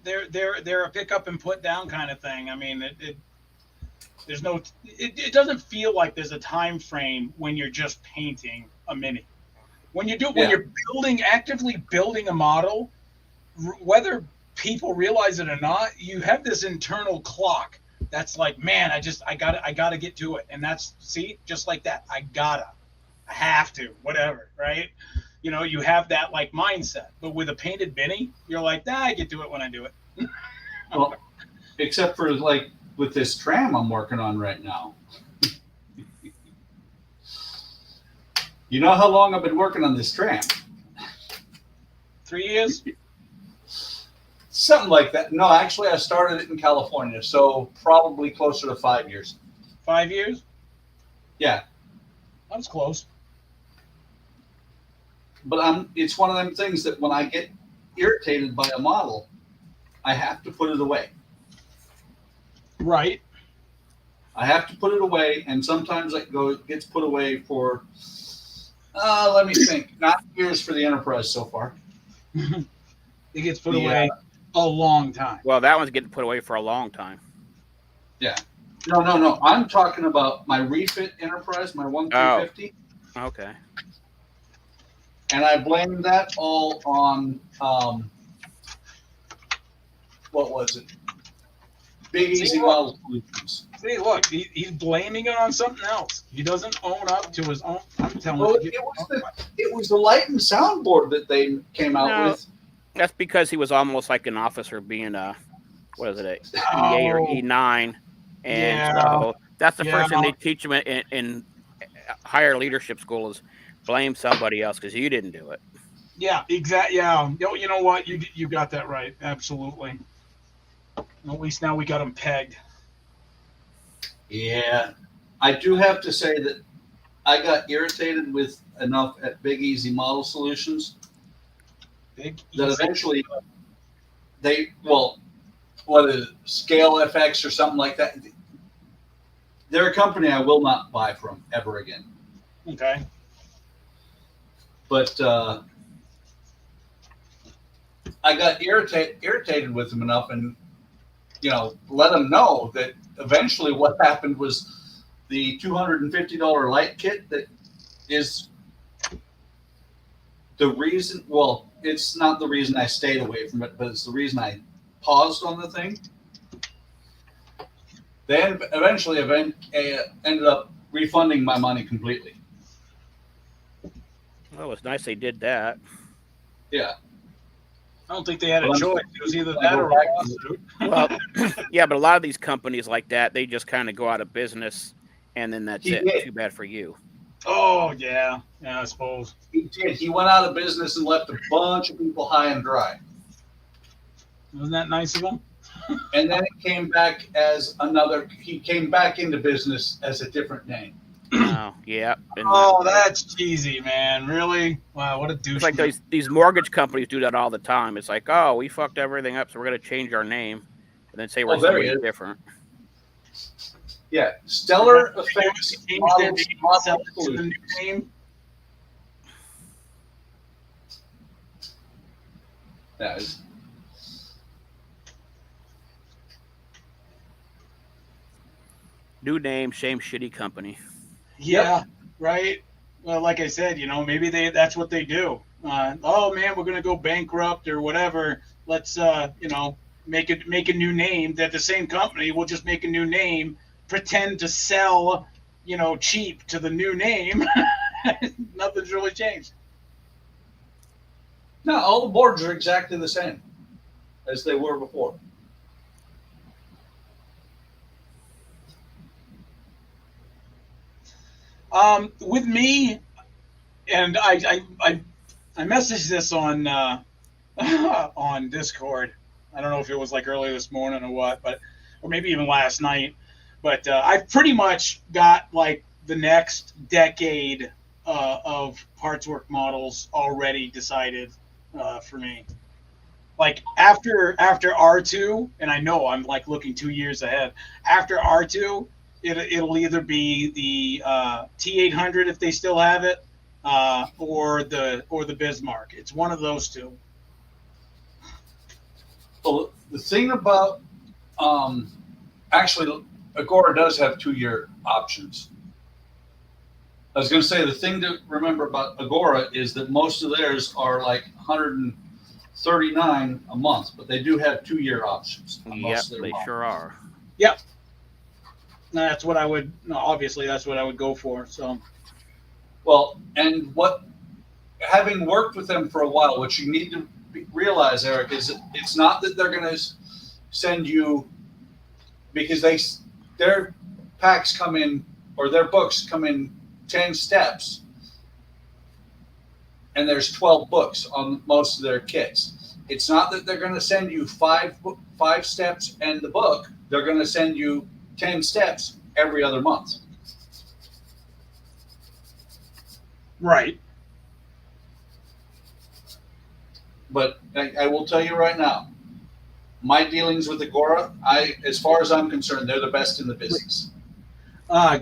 They're a pick up and put down kind of thing. I mean, it doesn't feel like there's a time frame when you're just painting a mini. When you're actively building a model, whether people realize it or not, you have this internal clock that's like, man, I gotta get to it. And that's, see, just like that, I have to, whatever, right? You know, you have that like mindset. But with a painted mini, you're like, nah, I get to it when I do it. Well, except for like with this tram I'm working on right now. You know how long I've been working on this tram? 3 years? Something like that. No, actually, I started it in California, so probably closer to 5 years. 5 years? Yeah. That's close. But it's one of them things that when I get irritated by a model, I have to put it away. Right. I have to put it away, and sometimes it gets put away for, let me think, 9 years for the Enterprise so far. It gets put away a long time. Well, that one's getting put away for a long time. Yeah. No. I'm talking about my refit Enterprise, my 1350. Oh, okay. And I blame that all on, what was it? Big Easy Model Solutions. See, look, he's blaming it on something else. He doesn't own up to his own. I'm telling you. It was the light and soundboard that they came out with. That's because he was almost like an officer being what is it, E8 or E9. And so that's the first thing they teach him in higher leadership school is blame somebody else because you didn't do it. Yeah, exactly. Yeah, you know what? You got that right. Absolutely. At least now we got him pegged. Yeah, I do have to say that I got irritated with enough at Big Easy Model Solutions that eventually what is it, Scale FX or something like that. They're a company I will not buy from ever again. Okay. But I got irritated with them enough and, let them know that eventually what happened was the $250 light kit that is the reason, it's not the reason I stayed away from it, but it's the reason I paused on the thing. Then eventually ended up refunding my money completely. Well, it's nice they did that. Yeah. I don't think they had a choice. It was either that or a lawsuit. Well, yeah, but a lot of these companies like that, they just kind of go out of business, and then that's it. Too bad for you. Oh, yeah. Yeah, I suppose. He did. He went out of business and left a bunch of people high and dry. Wasn't that nice of him? And then it came back as he came back into business as a different name. Oh, yeah. That's cheesy, man. Really? Wow, what a douche. It's like these mortgage companies do that all the time. It's like, oh, we fucked everything up, so we're going to change our name. And then say we're somebody different. Yeah. Stellar Effects to the new name. That is. New name, same shitty company. Yeah, right. Well, like I said, maybe that's what they do. Oh man, we're gonna go bankrupt or whatever. Let's make a new name. That the same company will just make a new name, pretend to sell, cheap to the new name. Nothing's really changed. No, all the boards are exactly the same as they were before. With me, and I messaged this on on Discord. I don't know if it was like earlier this morning or what, or maybe even last night. But I've pretty much got like the next decade of parts work models already decided for me. Like after R2, and I know I'm like looking 2 years ahead. After R2. It'll either be the T800 if they still have it, or the Bismarck. It's one of those two. Well, the thing about actually, Agora does have 2-year options. I was going to say the thing to remember about Agora is that most of theirs are like $139 a month, but they do have 2-year options. Yep, they sure are. Yep. That's what I would. Obviously, that's what I would go for. So, well, and having worked with them for a while, what you need to realize, Eric, is that it's not that they're going to send you because their packs come in or their books come in 10 steps, and there's 12 books on most of their kits. It's not that they're going to send you five steps and the book. They're going to send you 10 steps every other month. Right. But I will tell you right now, my dealings with Agora, as far as I'm concerned, they're the best in the business.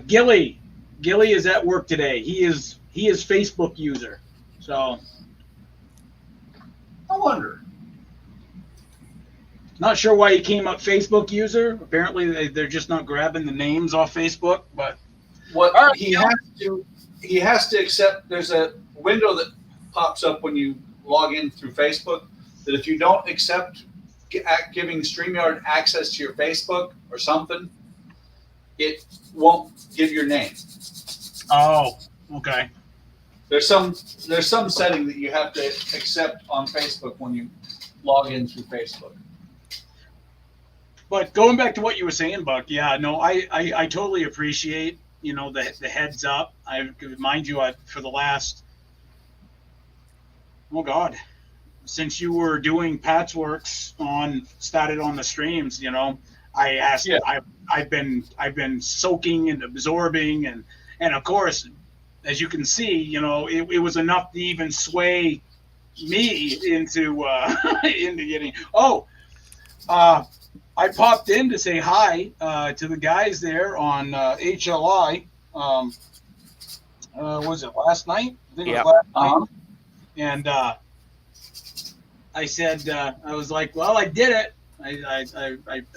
Gilly is at work today. He is Facebook user. So I wonder. Not sure why he came up Facebook user. Apparently they're just not grabbing the names off Facebook. But what he has to accept. There's a window that pops up when you log in through Facebook that if you don't accept giving StreamYard access to your Facebook or something, it won't give your name. Oh, okay. There's some setting that you have to accept on Facebook when you log in through Facebook. But going back to what you were saying, Buck, yeah, no, I totally appreciate, you know, the heads up. I mind you, for the last, oh God, since you were doing Patchworks started on the streams, you know, I asked, yeah. I've been soaking and absorbing, and of course, as you can see, you know, it was enough to even sway me into into getting. I popped in to say hi to the guys there on HLI. Was it last night? I think it was last night. And I said, I was like, well, I did it. I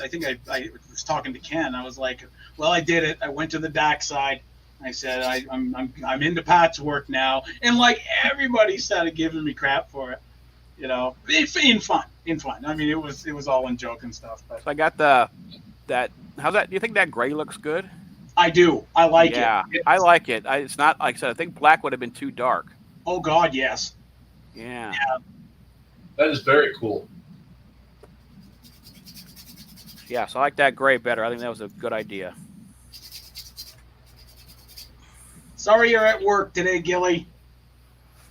think I was talking to Ken. I was like, well, I did it. I went to the DAC side. I said, I'm into Patchwork now. And like everybody started giving me crap for it. You know, in fun. I mean, it was all in joke and stuff. But so I got that. How's that? Do you think that gray looks good? I do. I like it. Yeah, I like it. It's not, like I said, I think black would have been too dark. Oh God, yes. Yeah. That is very cool. Yeah, so I like that gray better. I think that was a good idea. Sorry you're at work today, Gilly.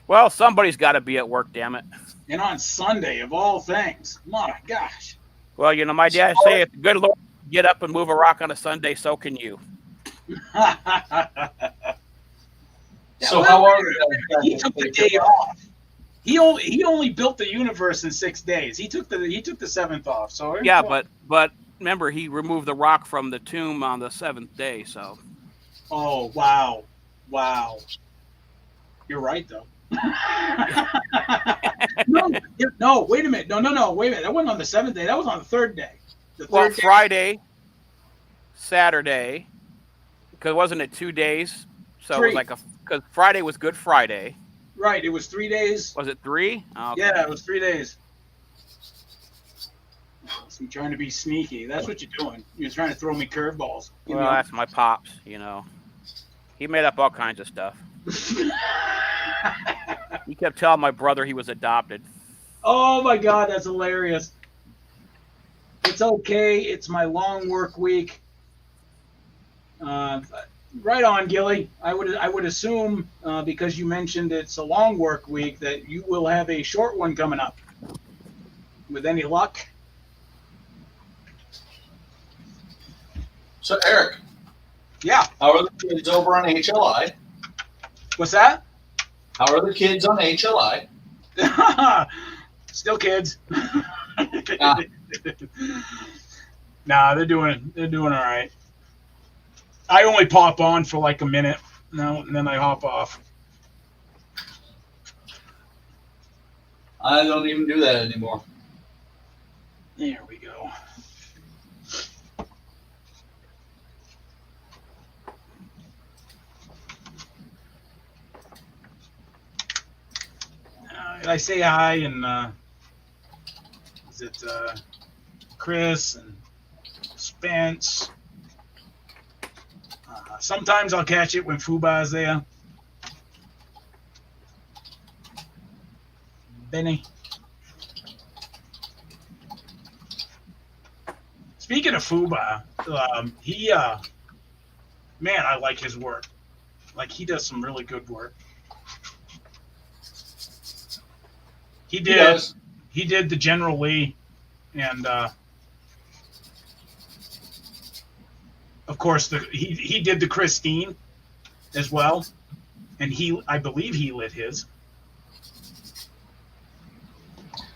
Well, somebody's got to be at work, damn it. And on Sunday, of all things. My gosh. Well, you know, my dad say, if the good Lord get up and move a rock on a Sunday, so can you. So how are you? He took the day off. He only built the universe in 6 days. He took the 7th off. So yeah, but remember, he removed the rock from the tomb on the 7th day. So. Oh wow. You're right though. No, wait a minute. No, wait a minute. That wasn't on the 7th day. That was on the 3rd day. Well, Friday, Saturday, because wasn't it 2 days? So 3. It was like because Friday was Good Friday. Right, it was 3 days. Was it 3? Oh, okay. Yeah, it was 3 days. So you're trying to be sneaky. That's what you're doing. You're trying to throw me curveballs. Well, that's my pops, you know. He made up all kinds of stuff. He kept telling my brother he was adopted. Oh my God, that's hilarious. It's okay. It's my long work week. Right on, Gilly. I would assume because you mentioned it's a long work week that you will have a short one coming up. With any luck. So Eric. Yeah. How are the kids over on HLI? What's that? How are the kids on HLI? Still kids. Nah, they're doing all right. I only pop on for like a minute, and then I hop off. I don't even do that anymore. There we go. I say hi, and is it Chris and Spence? Sometimes I'll catch it when Fuba's there. Benny. Speaking of Fuba, man, I like his work. Like, he does some really good work. He did the General Lee, and of course he did the Christine as well, and I believe he lit his.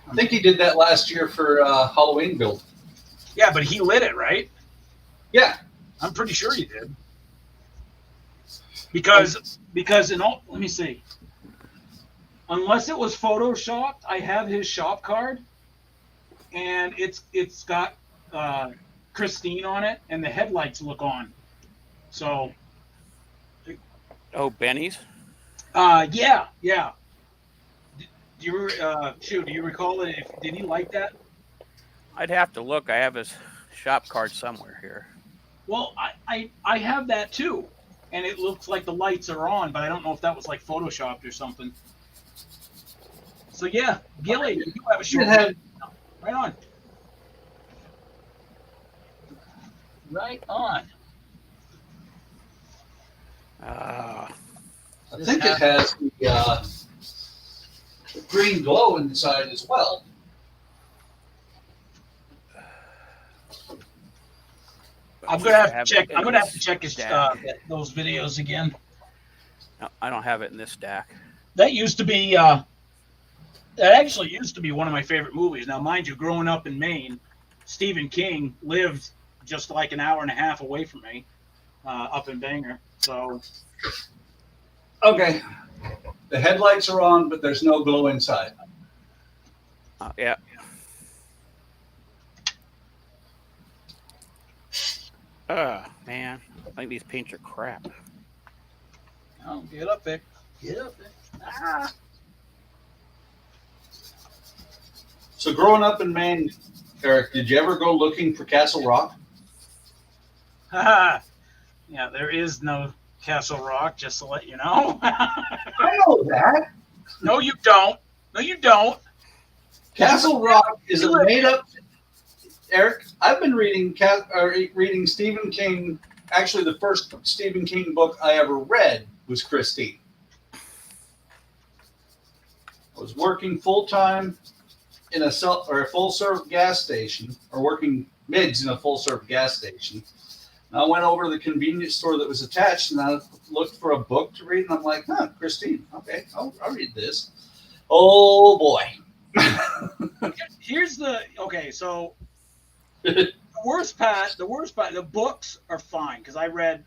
I think he did that last year for Halloween build. Yeah, but he lit it, right? Yeah, I'm pretty sure he did. Because in all, let me see. Unless it was photoshopped, I have his shop card, and it's got Christine on it, and the headlights look on. So. Oh, Benny's. Yeah. Do you recall it? Did he like that? I'd have to look. I have his shop card somewhere here. Well, I have that too, and it looks like the lights are on, but I don't know if that was like photoshopped or something. So yeah, Gilly, you have a short. Right on. Right on. I think it has the green glow inside as well. I'm gonna have to check. I'm gonna have to check his those videos again. No, I don't have it in this stack. That used to be. That actually used to be one of my favorite movies. Now, mind you, growing up in Maine, Stephen King lived just like an hour and a half away from me, up in Bangor. So. Okay. The headlights are on, but there's no glow inside. Yeah. Man. I think these paints are crap. Oh, get up there. Get up there. Ah. So growing up in Maine, Eric, did you ever go looking for Castle Rock? Yeah, there is no Castle Rock, just to let you know. I know that. No, you don't. No, you don't. Castle Rock is a made-up. Eric, I've been reading Stephen King. Actually, the first Stephen King book I ever read was Christine. I was working full-time in a full-serve gas station, or working mids in a full-serve gas station. And I went over to the convenience store that was attached, and I looked for a book to read, and I'm like, Christine, okay, I'll read this. Oh, boy. Here's so the worst part, the books are fine, because I read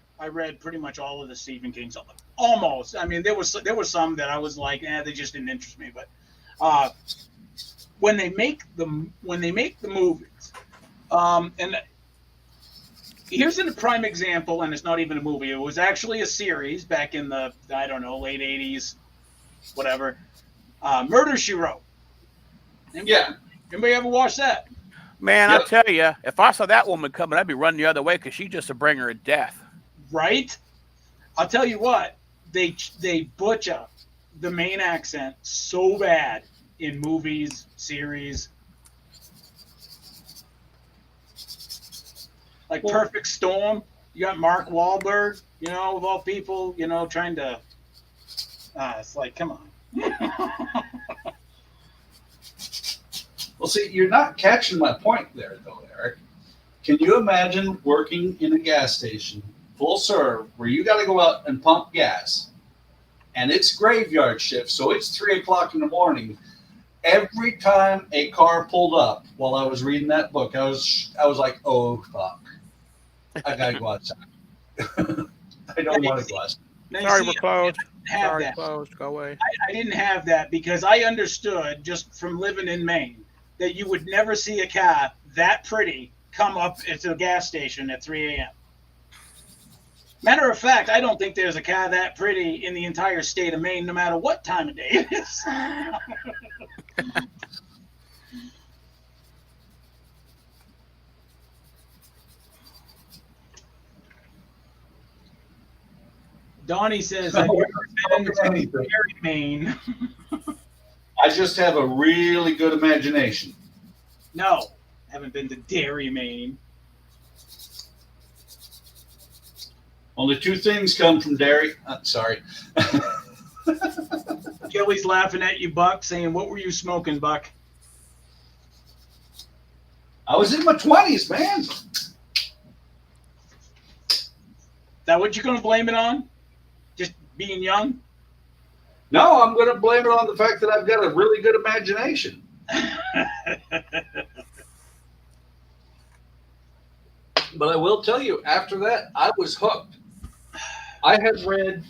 pretty much all of the Stephen King stuff. Almost. I mean, there was some that I was like, they just didn't interest me, but when they make the movies, and here's a prime example, and it's not even a movie. It was actually a series back in the, I don't know, late 80s, whatever. Murder, She Wrote. Anybody ever watch that? Man, yep. I tell you, if I saw that woman coming, I'd be running the other way, because she's just a bringer of death. Right? I'll tell you what, they butcher the Maine accent so bad in movies, series. Like Perfect Storm, you got Mark Wahlberg, of all people, trying to. It's like, come on. Well, see, you're not catching my point there, though, Eric. Can you imagine working in a gas station, full serve, where you got to go out and pump gas, and it's graveyard shift, so it's 3 o'clock in the morning. Every time a car pulled up while I was reading that book, I was like, oh, fuck. I got to go outside. I don't want to go outside. Sorry, we're closed. Sorry, closed. Go away. I didn't have that, because I understood, just from living in Maine, that you would never see a car that pretty come up into a gas station at 3 a.m. Matter of fact, I don't think there's a car that pretty in the entire state of Maine, no matter what time of day it is. Donnie says, I've never been to Derry, Maine. I just have a really good imagination. No, haven't been to Derry, Maine. Only 2 things come from Derry. Sorry. Gilly's laughing at you, Buck, saying, what were you smoking, Buck? I was in my 20s, man. Is that what you're going to blame it on? Just being young? No, I'm going to blame it on the fact that I've got a really good imagination. But I will tell you, after that, I was hooked. I have read.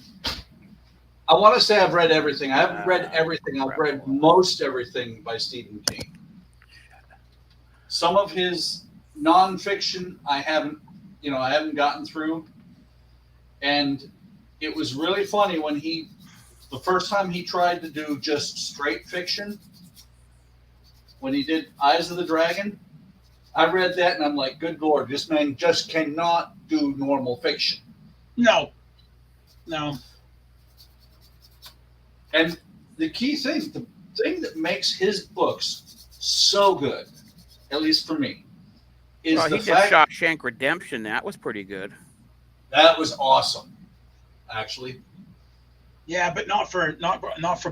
I want to say I've read everything. I haven't read everything. I've read most everything by Stephen King. Some of his nonfiction I haven't gotten through. And it was really funny when the first time he tried to do just straight fiction, when he did Eyes of the Dragon, I read that and I'm like, good Lord, this man just cannot do normal fiction. No. And the key thing, the thing that makes his books so good, at least for me, is he did Shawshank Redemption. That was pretty good. That was awesome, actually. Yeah, but not for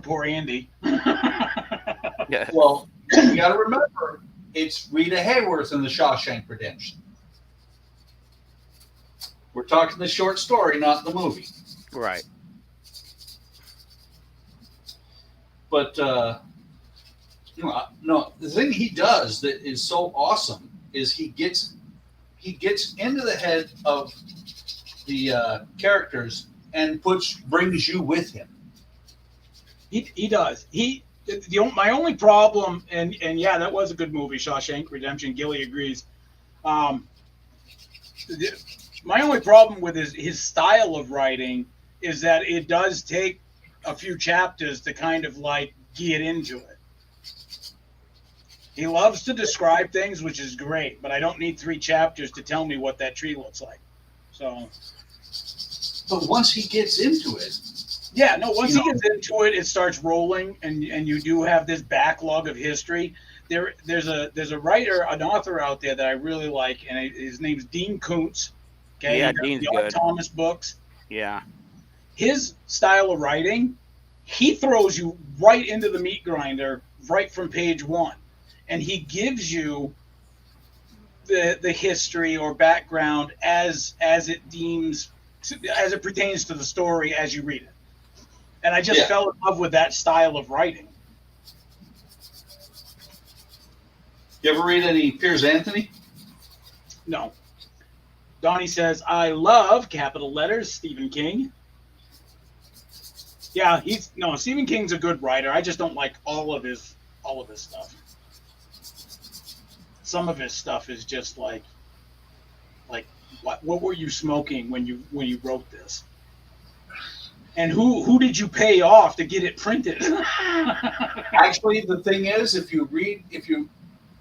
poor Andy. Yeah. Well, you got to remember, it's Rita Hayworth in the Shawshank Redemption. We're talking the short story, not the movie. Right. But no, the thing he does that is so awesome is he gets into the head of the characters and brings you with him. He does. My only problem, and yeah, that was a good movie, Shawshank Redemption. Gilly agrees. My only problem with his style of writing is that it does take a few chapters to kind of like get into it. He loves to describe things, which is great, but I don't need 3 chapters to tell me what that tree looks like. So, but once he gets into it, yeah, no. Once he gets into it, it starts rolling, and you do have this backlog of history. There's a writer, an author out there that I really like, and his name's Dean Koontz. Okay, yeah, Dean's good. Thomas books. Yeah. His style of writing, he throws you right into the meat grinder right from page 1, and he gives you the history or background as it pertains to the story as you read it. And I just fell in love with that style of writing. You ever read any Piers Anthony? No. Donnie says, I love, capital letters, Stephen King. Yeah, Stephen King's a good writer. I just don't like all of his stuff. Some of his stuff is just like what were you smoking when you wrote this? And who did you pay off to get it printed? Actually, the thing is, if you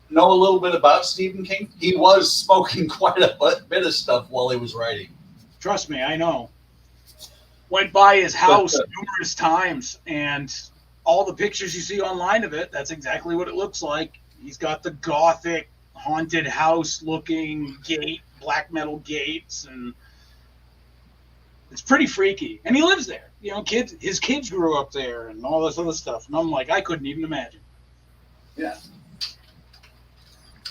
know a little bit about Stephen King, he was smoking quite a bit of stuff while he was writing. Trust me, I know. Went by his house numerous times, and all the pictures you see online of it, that's exactly what it looks like. He's got the gothic, haunted house-looking gate, black metal gates, and it's pretty freaky. And he lives there. His kids grew up there and all this other stuff. And I'm like, I couldn't even imagine. Yeah.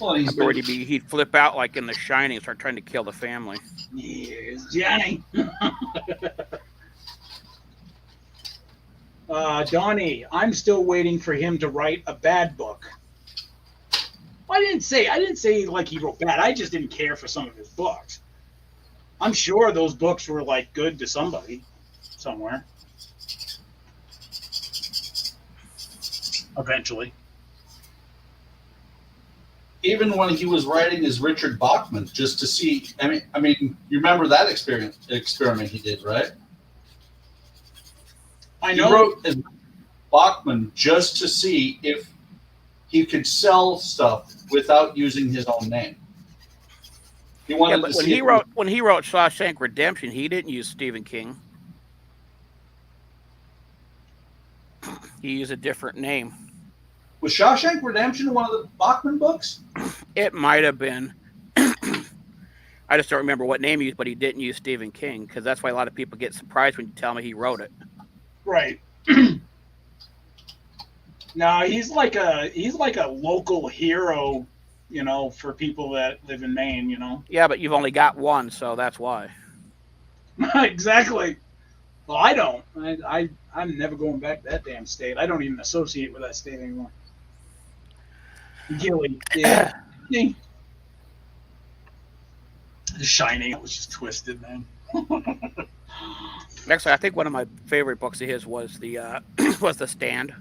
Well, he'd flip out like in The Shining and start trying to kill the family. Yes, Johnny. Donnie, I'm still waiting for him to write a bad book. I didn't say like he wrote bad. I just didn't care for some of his books. I'm sure those books were like good to somebody somewhere. Eventually. Even when he was writing as Richard Bachman, just to see, I mean, you remember that experiment he did, right? I know. He wrote as Bachman just to see if he could sell stuff without using his own name. He wanted to when he wrote Shawshank Redemption, he didn't use Stephen King. He used a different name. Was Shawshank Redemption one of the Bachman books? It might have been. I just don't remember what name he used, but he didn't use Stephen King, because that's why a lot of people get surprised when you tell me he wrote it. Right. No, he's like a local hero, for people that live in Maine, Yeah, but you've only got one, so that's why. Exactly. Well, I don't. I'm never going back to that damn state. I don't even associate with that state anymore. Gilly. Yeah. The Shining. It was just twisted, man. Actually, I think one of my favorite books of his was the was The Stand.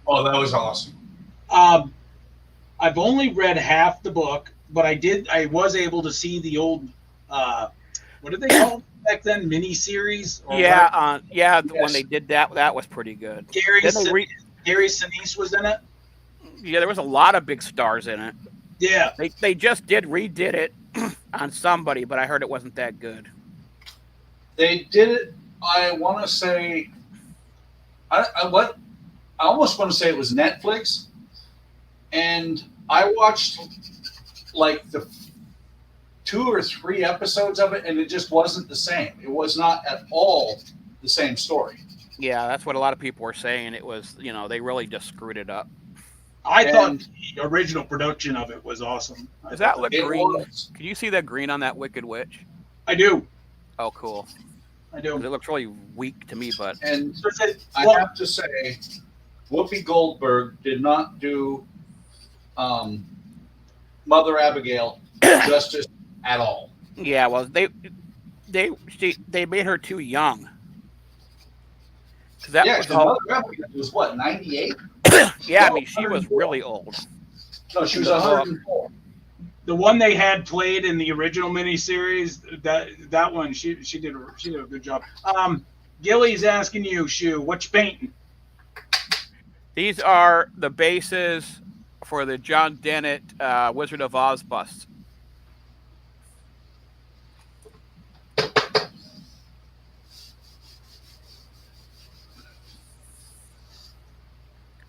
Oh, that was awesome. I've only read half the book, but I was able to see the old what did they call it back then? Miniseries? Yeah, yes. When they did that was pretty good. Gary Sinise was in it. Yeah, there was a lot of big stars in it. Yeah. They just redid it on somebody, but I heard it wasn't that good. They did it, I want to say, I almost want to say it was Netflix, and I watched like the 2 or 3 episodes of it, and it just wasn't the same. It was not at all the same story. Yeah, that's what a lot of people were saying. It was, they really just screwed it up. I thought the original production of it was awesome. Does that look green? Can you see that green on that Wicked Witch? I do. Oh, cool. I do. It looks really weak to me, but... And I have to say, Whoopi Goldberg did not do Mother Abigail justice at all. Yeah, well, they made her too young. Mother Abigail was what, 98? Yeah, I mean, she was really old. No, she was 104. The one they had played in the original miniseries, that one, she did a good job. Gilly's asking you, Schu, what you painting? These are the bases for the John Dennett Wizard of Oz bust.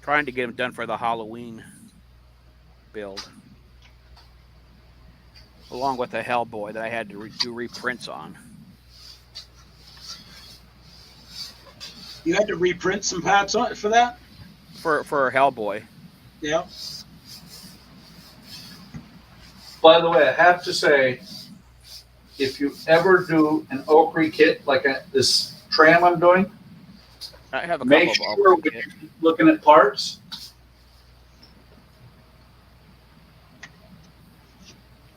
Trying to get them done for the Halloween build, along with the Hellboy that I had to do reprints on. You had to reprint some paps on for that? For Hellboy. Yeah. By the way, I have to say, if you ever do an Oakley kit like this tram I'm doing, I have a make sure when you're looking at parts,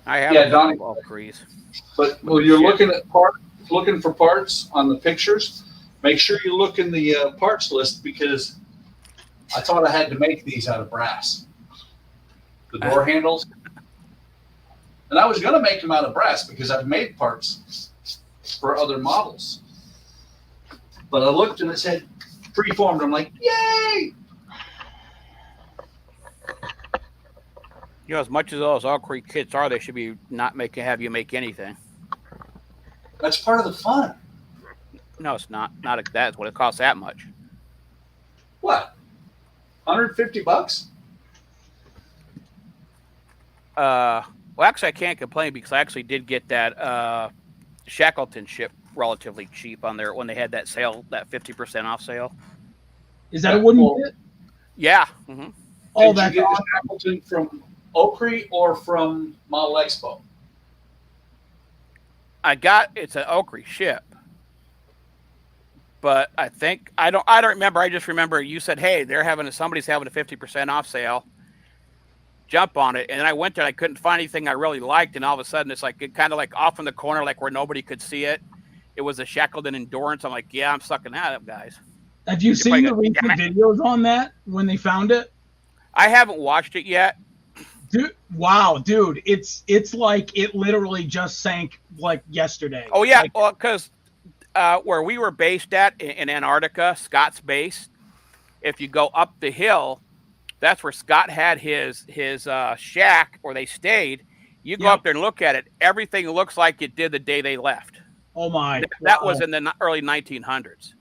I have a couple of Oakley's. But when you're looking for parts on the pictures, make sure you look in the parts list, because I thought I had to make these out of brass. The door handles. And I was going to make them out of brass because I've made parts for other models. But I looked and it said preformed. I'm like, yay! As much as those Oakley kits are, they should be not have you make anything. That's part of the fun. No, it's not. That's what it costs that much. What? $150? Well, actually, I can't complain because I actually did get that Shackleton ship relatively cheap on there when they had that sale, that 50% off sale. Is that a wooden kit? Yeah. Mm-hmm. Oh, did you get the Shackleton from Oakley or from Model Expo? It's an Oakley ship. But I don't remember. I just remember you said, hey, somebody's having a 50% off sale. Jump on it. And then I went there and I couldn't find anything I really liked. And all of a sudden it's like, kind of like off in the corner, like where nobody could see it. It was a Shackleton Endurance. I'm like, yeah, I'm sucking that up, guys. Have you seen the recent videos on that when they found it? I haven't watched it yet. Dude, wow, dude. It's like it literally just sank like yesterday. Oh, yeah. Well, because where we were based at in Antarctica, Scott's base, if you go up the hill, that's where Scott had his shack where they stayed. You go up there and look at it. Everything looks like it did the day they left. Oh my! That was in the early 1900s.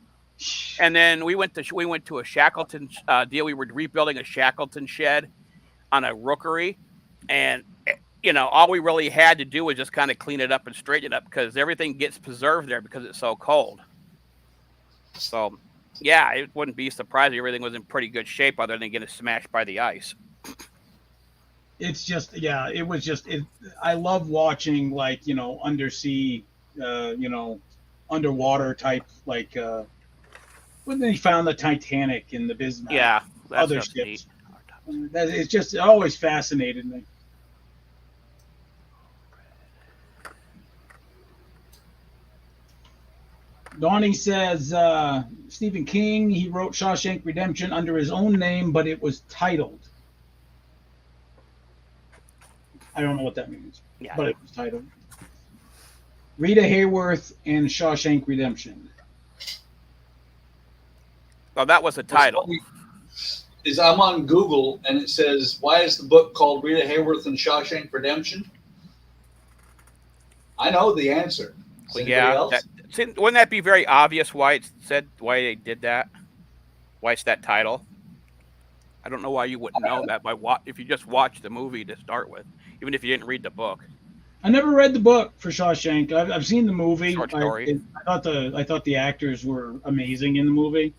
And then we went to a Shackleton deal. We were rebuilding a Shackleton shed on a rookery, and all we really had to do was just kind of clean it up and straighten it up because everything gets preserved there because it's so cold. So. Yeah, it wouldn't be surprising everything was in pretty good shape other than getting smashed by the ice. It's just, it was just, I love watching, like, undersea, underwater type, like, when they found the Titanic and the Bismarck. Yeah, other ships. It's just always fascinated me. Donnie says Stephen King, he wrote Shawshank Redemption under his own name, but it was titled. I don't know what that means, but it was titled. Rita Hayworth and Shawshank Redemption. Well, that was the title. Is I'm on Google and it says, why is the book called Rita Hayworth and Shawshank Redemption? I know the answer. Well, yeah. Wouldn't that be very obvious why it said, why they did that? Why it's that title? I don't know why you wouldn't know that if you just watched the movie to start with, even if you didn't read the book. I never read the book for Shawshank. I've seen the movie. Short story. I thought the actors were amazing in the movie.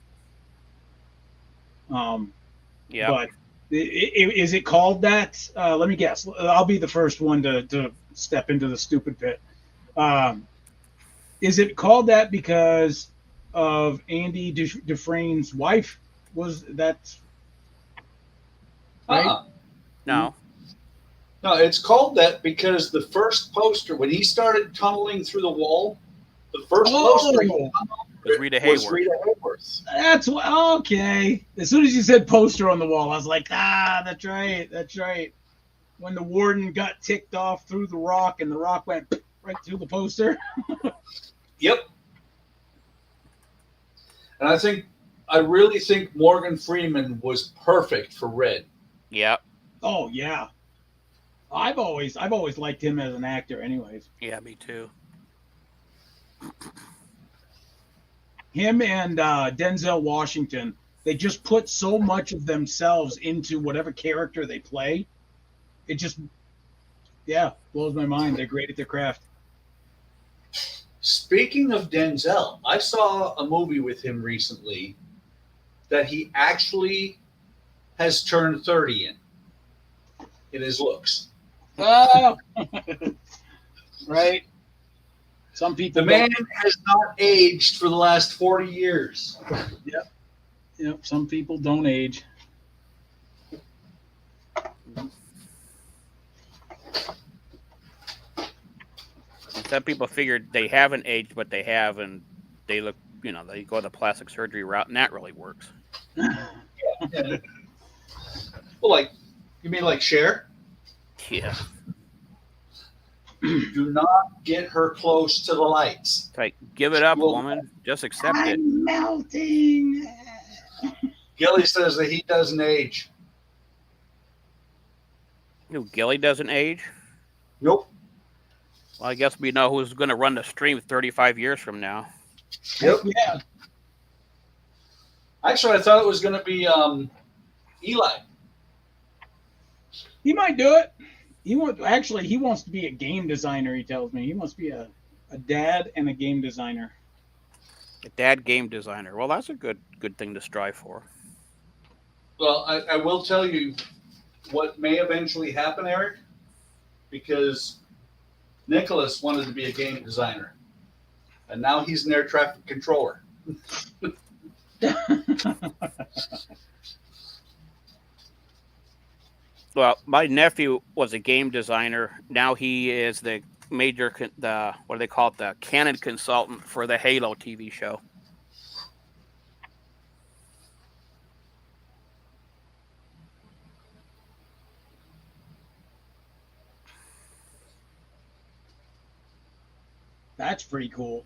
Yeah. But is it called that? Let me guess. I'll be the first one to step into the stupid pit. Is it called that because of Andy Dufresne's wife? Was that right? No. No, it's called that because the first poster, when he started tunneling through the wall, the first poster was Rita Hayworth. That's okay. As soon as you said poster on the wall, I was like, that's right. That's right. When the warden got ticked off through the rock and the rock went right through the poster. Yep. And I really think Morgan Freeman was perfect for Red. Yep. Oh yeah. I've always liked him as an actor anyways. Yeah, me too. Him and Denzel Washington, they just put so much of themselves into whatever character they play. It just, blows my mind. They're great at their craft. Speaking of Denzel, I saw a movie with him recently that he actually has turned 30 in his looks. Oh, right. Some people. The man has not aged for the last 40 years. Yep. Some people don't age. Some people figured they haven't aged, but they have, and they look, they go the plastic surgery route, and that really works. Yeah. Well, you mean like Cher? Yeah. Do not get her close to the lights. Like, give it up, woman. Just accept it. I'm melting. Gilly says that he doesn't age. Gilly doesn't age? Nope. Well, I guess we know who's going to run the stream 35 years from now. Yep. Yeah. Actually, I thought it was going to be Eli. He might do it. He wants to be a game designer, he tells me. He wants to be a dad and a game designer. A dad game designer. Well, that's a good thing to strive for. Well, I will tell you what may eventually happen, Eric, because Nicholas wanted to be a game designer, and now he's an air traffic controller. Well, my nephew was a game designer. Now he is the major, what do they call it, the canon consultant for the Halo TV show. That's pretty cool.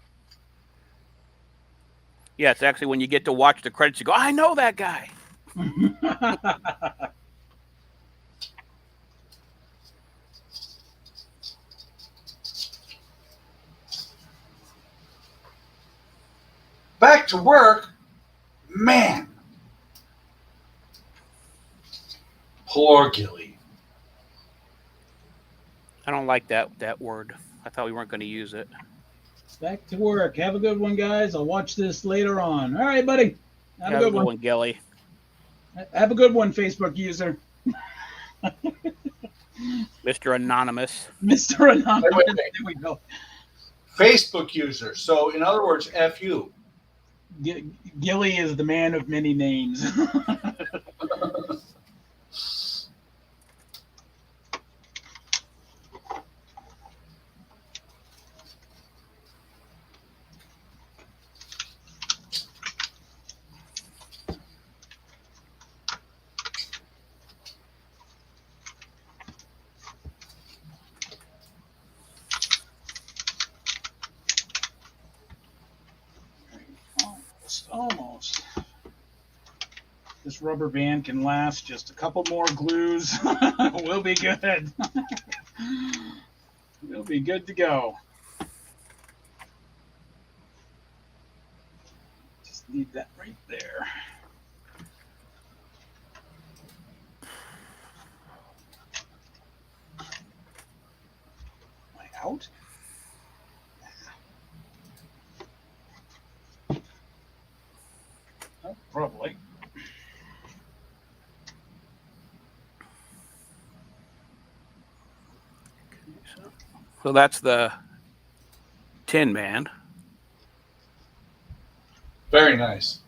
Yeah, it's actually when you get to watch the credits, you go, I know that guy. Back to work, man. Poor Gilly. I don't like that word. I thought we weren't going to use it. Back to work. Have a good one, guys. I'll watch this later on. All right, buddy. Have a good one, Gilly. Have a good one, Facebook user. Mr. Anonymous. Mr. Anonymous. Wait. There we go. Facebook user. So, in other words, F you. Gilly is the man of many names. Almost. This rubber band can last just a couple more glues. We'll be good. We'll be good to go. Just need that right there. Am I out? Oh, probably. So that's the Tin Man. Very nice.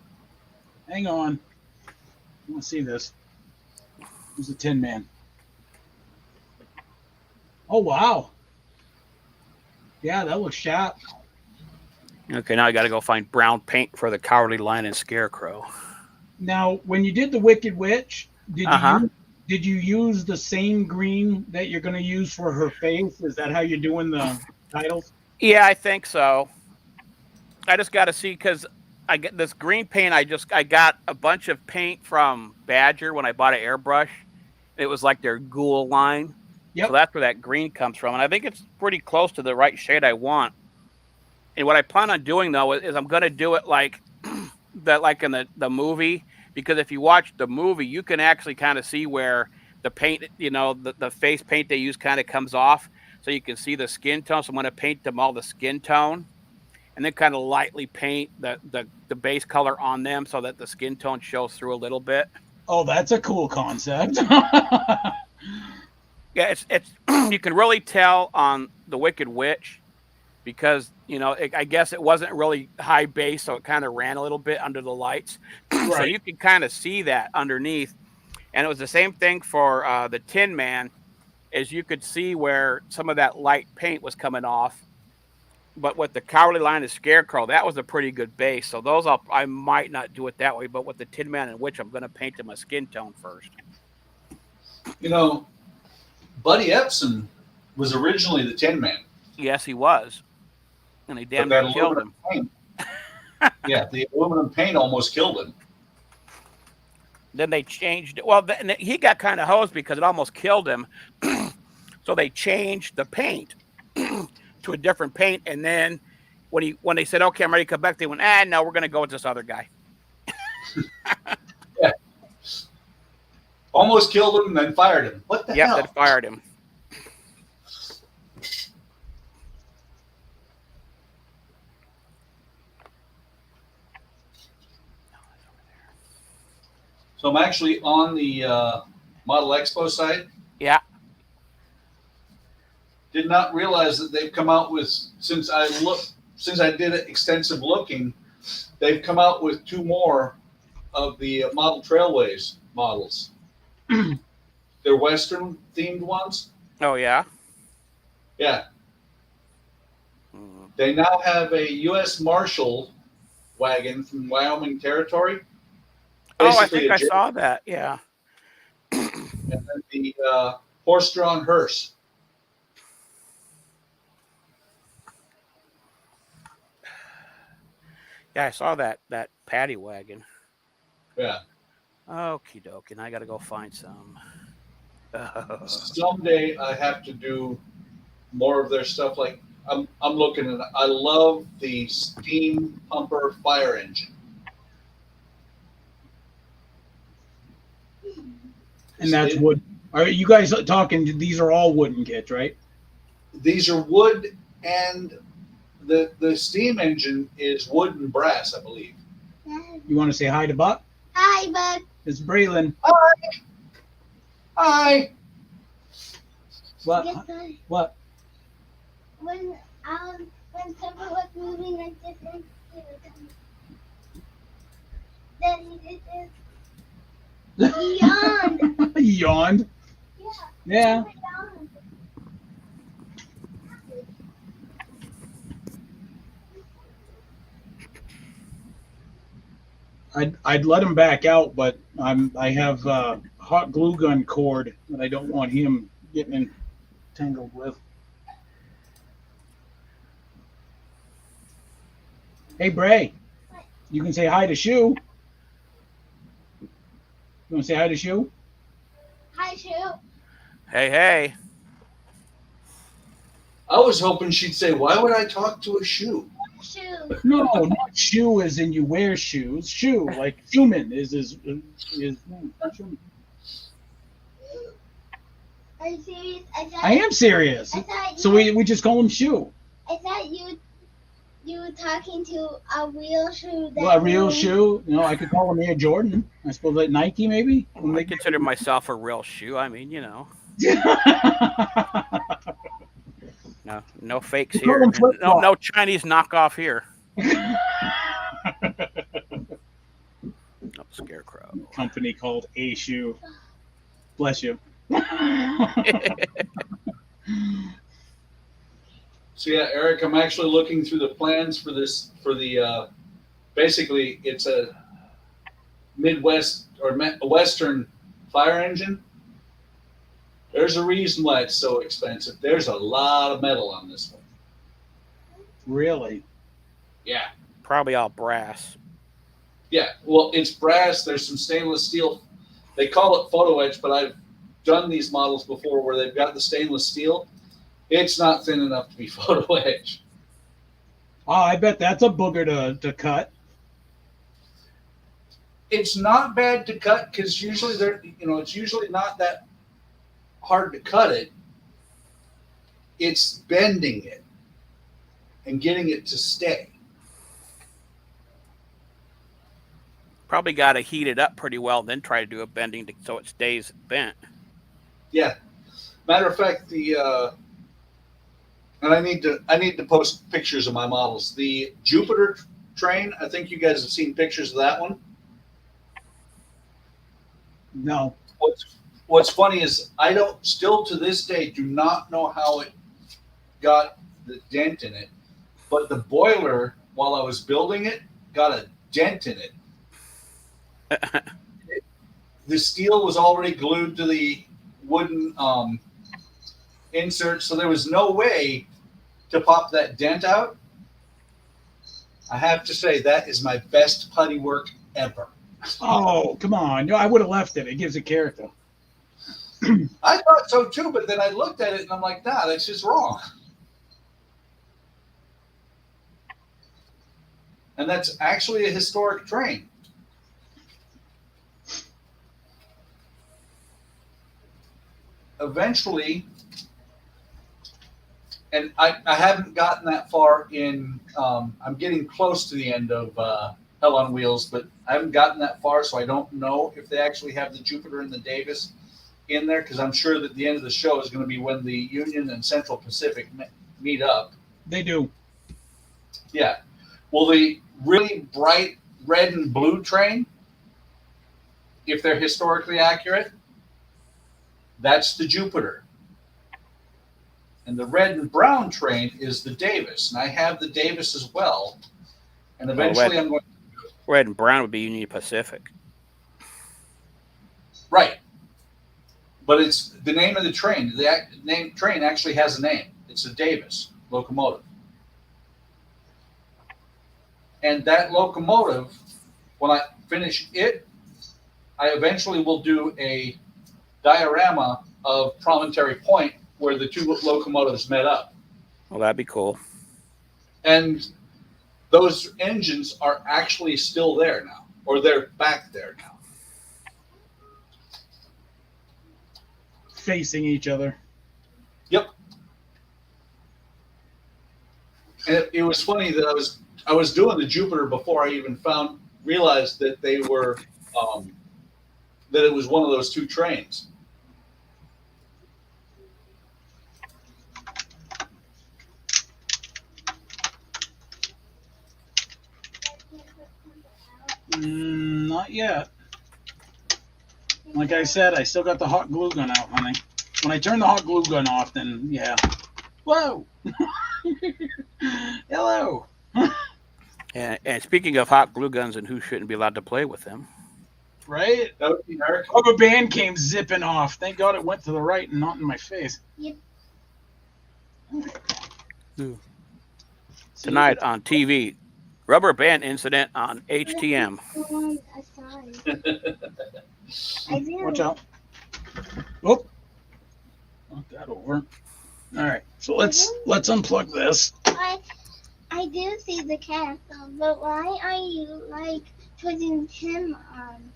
Hang on. I want to see this. Who's the Tin Man? Oh, wow. Yeah, that looks sharp. Okay, now I got to go find brown paint for the Cowardly Lion and Scarecrow. Now, when you did the Wicked Witch, did you use the same green that you're going to use for her face? Is that how you're doing the titles? Yeah, I think so. I just got to see, because I get this green paint. I got a bunch of paint from Badger when I bought an airbrush. It was like their ghoul line. Yep. So that's where that green comes from. And I think it's pretty close to the right shade I want. And what I plan on doing, though, is I'm going to do it like that, like in the movie. Because if you watch the movie, you can actually kind of see where the paint, the face paint they use kind of comes off. So you can see the skin tone. So I'm going to paint them all the skin tone. And then kind of lightly paint the base color on them so that the skin tone shows through a little bit. Oh, that's a cool concept. Yeah, it's you can really tell on the Wicked Witch because, I guess it wasn't really high base, so it kind of ran a little bit under the lights. Right. So you can kind of see that underneath. And it was the same thing for the Tin Man, as you could see where some of that light paint was coming off. But with the Cowardly Lion and Scarecrow, that was a pretty good base. So those I might not do it that way, but with the Tin Man and Witch, I'm going to paint them a skin tone first. Buddy Epson was originally the Tin Man. Yes, he was. And they damn near killed him. Yeah, the aluminum paint almost killed him. Then they changed it. Well, he got kind of hosed because it almost killed him. So they changed the paint to a different paint. And then when they said, okay, I'm ready to come back, they went, no, we're going to go with this other guy. Yeah. Almost killed him and then fired him. What the hell? Yeah, then fired him. So I'm actually on the Model Expo site. Yeah. Did not realize that they've come out with, since I did extensive looking, they've come out with 2 more of the Model Trailways models. They're Western themed ones. Oh, yeah? Yeah. They now have a U.S. Marshal wagon from Wyoming Territory. I think I saw that. Yeah. And then the horse-drawn hearse. Yeah, I saw that paddy wagon. Yeah. Okie dokie. And I got to go find some. Someday I have to do more of their stuff. Like I'm looking at. I love the steam pumper fire engine. And that's wood. Are you guys talking? These are all wooden kits, right? These are wood, and the steam engine is wood and brass, I believe. You want to say hi to Buck? Hi, Buck. It's Braylon. Hi. Hi. What? Yes, hi. What? When someone was moving like this, then he did this. He yawned. He yawned. Yeah. He yawned. I'd let him back out, but I have hot glue gun cord that I don't want him getting entangled with. Hey, Bray. You can say hi to Schu. You want to say hi to Schu? Hi, Schu. Hey, hey. I was hoping she'd say, "Why would I talk to a shoe?" Schu. No, not shoe as in you wear shoes. Shoe, like SCHUHMAN is Schumann. Are you serious? I am serious. So we just call him Schu. I thought you were talking to a real shoe. Well, a real shoe. You know, I could call him Air Jordan. I suppose like Nike maybe. I consider myself a real shoe. I mean, you know. No fakes here. No Chinese knockoff here. Scarecrow. Company called A Shoe. Bless you. So yeah, Eric, I'm actually looking through the plans for this, for the, basically it's a Midwest or a Western fire engine. There's a reason why it's so expensive. There's a lot of metal on this one. Really? Yeah. Probably all brass. Yeah, well, it's brass. There's some stainless steel. They call it photo etch, but I've done these models before where they've got the stainless steel. It's not thin enough to be photo etch. Oh, I bet that's a booger to cut. It's not bad to cut because usually it's usually not that hard to cut it. It's bending it and getting it to stay. Probably got to heat it up pretty well, then try to do a bending so it stays bent. Yeah. Matter of fact, and I need to post pictures of my models. The Jupiter train, I think you guys have seen pictures of that one. No. What's funny is I still to this day do not know how it got the dent in it, but the boiler while I was building it got a dent in it. The steel was already glued to the wooden insert, so there was no way to pop that dent out. I have to say that is my best putty work ever. Oh, come on. No, I would have left it. It gives it character. I thought so too, but then I looked at it and I'm like, nah, that's just wrong. And that's actually a historic train. Eventually, and I haven't gotten that far in, I'm getting close to the end of Hell on Wheels, but I haven't gotten that far, so I don't know if they actually have the Jupiter and the Davis in there, because I'm sure that the end of the show is going to be when the Union and Central Pacific meet up. They do. Yeah. Well, the really bright red and blue train, if they're historically accurate, that's the Jupiter. And the red and brown train is the Davis. And I have the Davis as well. And eventually I'm going to... Red and brown would be Union Pacific. Right. But it's the name of the train. The train actually has a name. It's a Davis locomotive. And that locomotive, when I finish it, I eventually will do a diorama of Promontory Point where the two locomotives met up. Well, that'd be cool. And those engines are actually still there now, or they're back there now. Facing each other. Yep. And it was funny that I was doing the Jupiter before I even realized that they were that it was one of those two trains. Not yet. Like I said, I still got the hot glue gun out, honey. When I turn the hot glue gun off, then yeah. Whoa! Hello! And speaking of hot glue guns and who shouldn't be allowed to play with them. Right? That would be Eric. Rubber band came zipping off. Thank God it went to the right and not in my face. Yep. Tonight on TV, Rubber band incident on HTM. Watch out. Oh, knock that over. All right, so let's unplug this. I do see the cat, but why are you like putting him on?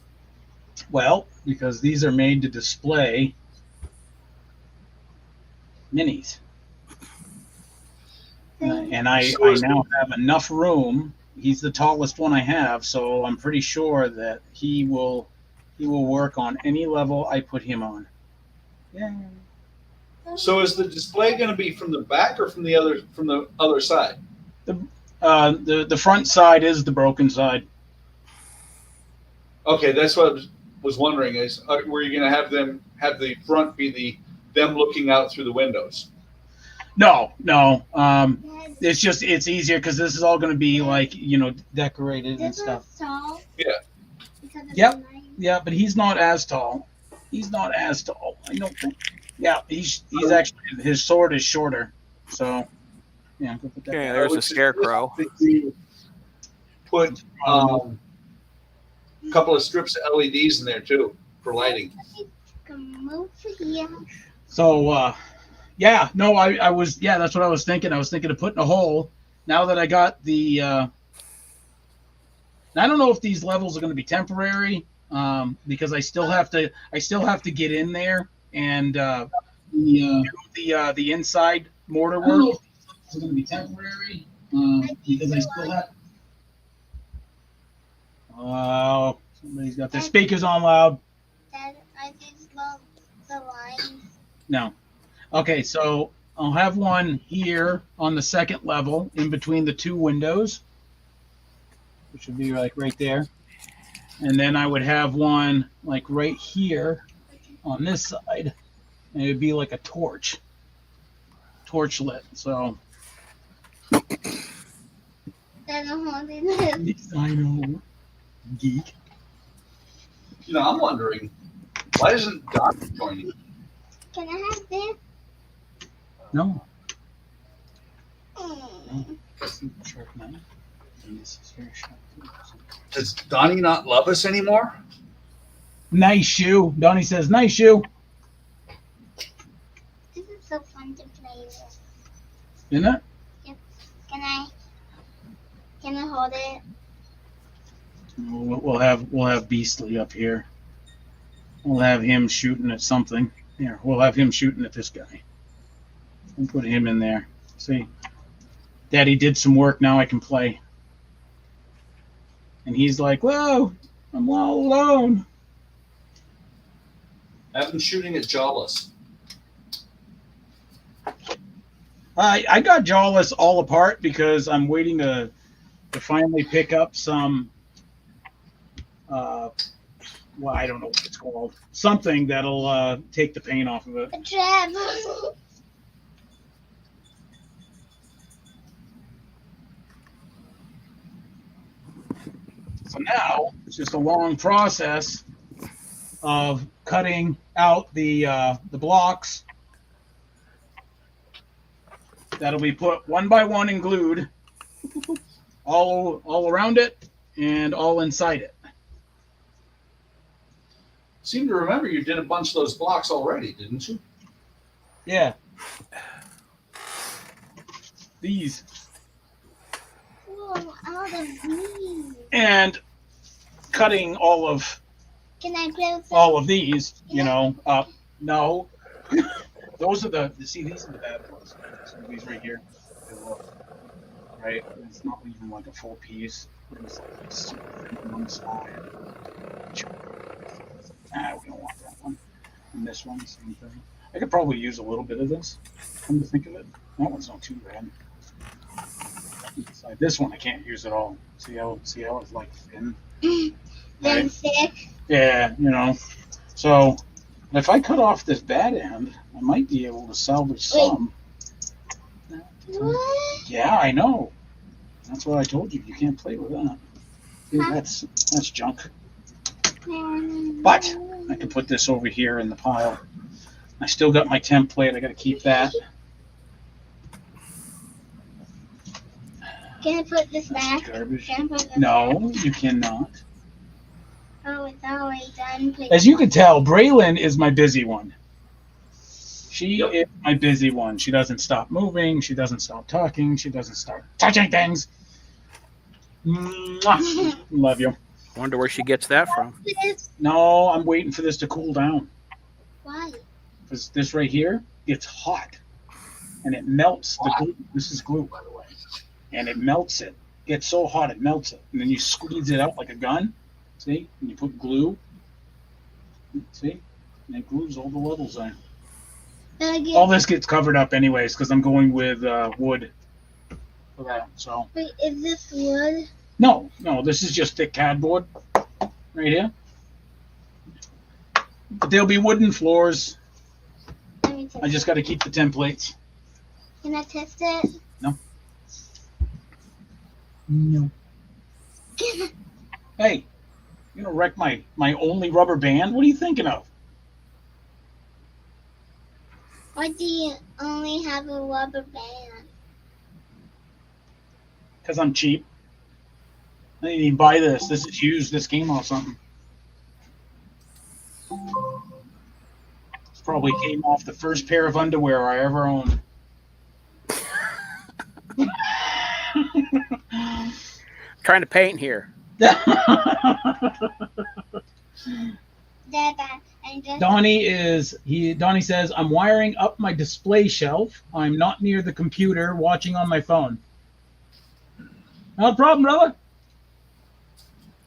Well, because these are made to display minis. And I now have enough room. He's the tallest one I have, so I'm pretty sure that he will work on any level I put him on. Yeah. So is the display going to be from the back or from the other side? The front side is the broken side. Okay, that's what I was wondering. Is were you going to have the front be them looking out through the windows? No. It's easier because this is all going to be like decorated and stuff. Tall? Yeah. Yeah, but he's not as tall. He's not as tall. I don't think. Yeah, he's actually, his sword is shorter. So yeah. Go put that Okay, there's a scarecrow. Put a couple of strips of LEDs in there too for lighting. So yeah, no, I was, yeah, that's what I was thinking. I was thinking of putting a hole. Now that I got the I don't know if these levels are going to be temporary, because I still have to get in there and do the inside mortar work. It's going to be temporary because I still have. Oh, somebody's got their speakers on loud. Dad, I just love the lines. No. Okay, so I'll have one here on the second level in between the two windows, which would be like right there. And then I would have one like right here on this side, and it would be like a torch lit. So I know, geek. I'm wondering, why isn't Donnie joining? Can I have this? No. Does Donnie not love us anymore? Nice shoe. Donnie says, nice shoe. This is so fun to play with. Isn't it? Yep. Can I hold it? We'll have Beastly up here. We'll have him shooting at something. Here, we'll have him shooting at this guy. And put him in there. See, Daddy did some work. Now I can play. And he's like, "Whoa, I'm all alone." Have him shooting at Jawless. I got Jawless all apart because I'm waiting to finally pick up some. Well, I don't know what it's called. Something that'll take the paint off of it. A trap. So now it's just a long process of cutting out the blocks that'll be put one by one and glued all around it and all inside it. Seem to remember you did a bunch of those blocks already, didn't you? Yeah. These. Whoa, out of these. And cutting all of these, up. No. Those are these are the bad ones. So these right here. Right? It's not even like a full piece. It's like super thin on the side. We don't want that one. And this one, same thing. I could probably use a little bit of this. Come to think of it, that one's not too bad. Like this one, I can't use at all. See how it's like thin. Then thick. Yeah, So if I cut off this bad end, I might be able to salvage some. What? Yeah, I know. That's what I told you. You can't play with that. Dude, that's junk. But I can put this over here in the pile. I still got my template. I got to keep that. Can I put this back? Garbage. Can I put this No, back? you cannot. Oh, it's already done. Please. As you can tell, Braylon is my busy one. She Yep. is my busy one. She doesn't stop moving. She doesn't stop talking. She doesn't stop touching things. Mwah. Love you. Wonder where she gets that from. This- No, I'm waiting for this to cool down. Why? Because this right here, it's hot. And it melts the glue. This is glue, by the way. And it melts it. It's so hot, it melts it. And then you squeeze it out like a gun. See? And you put glue. See? And it glues all the levels in. All this gets covered up anyways because I'm going with wood for that. So Wait, is this wood? no, this is just thick cardboard right here. But there'll be wooden floors. Let me test I just got to keep the templates. Can I test it? No. Can Hey, you gonna wreck my only rubber band? What are you thinking of? Why do you only have a rubber band? Because I'm cheap. I didn't even buy this. This is used. This came off something. This probably came off the first pair of underwear I ever owned. Trying to paint here. Dada, and just Donnie says, I'm wiring up my display shelf. I'm not near the computer watching on my phone. No problem, brother.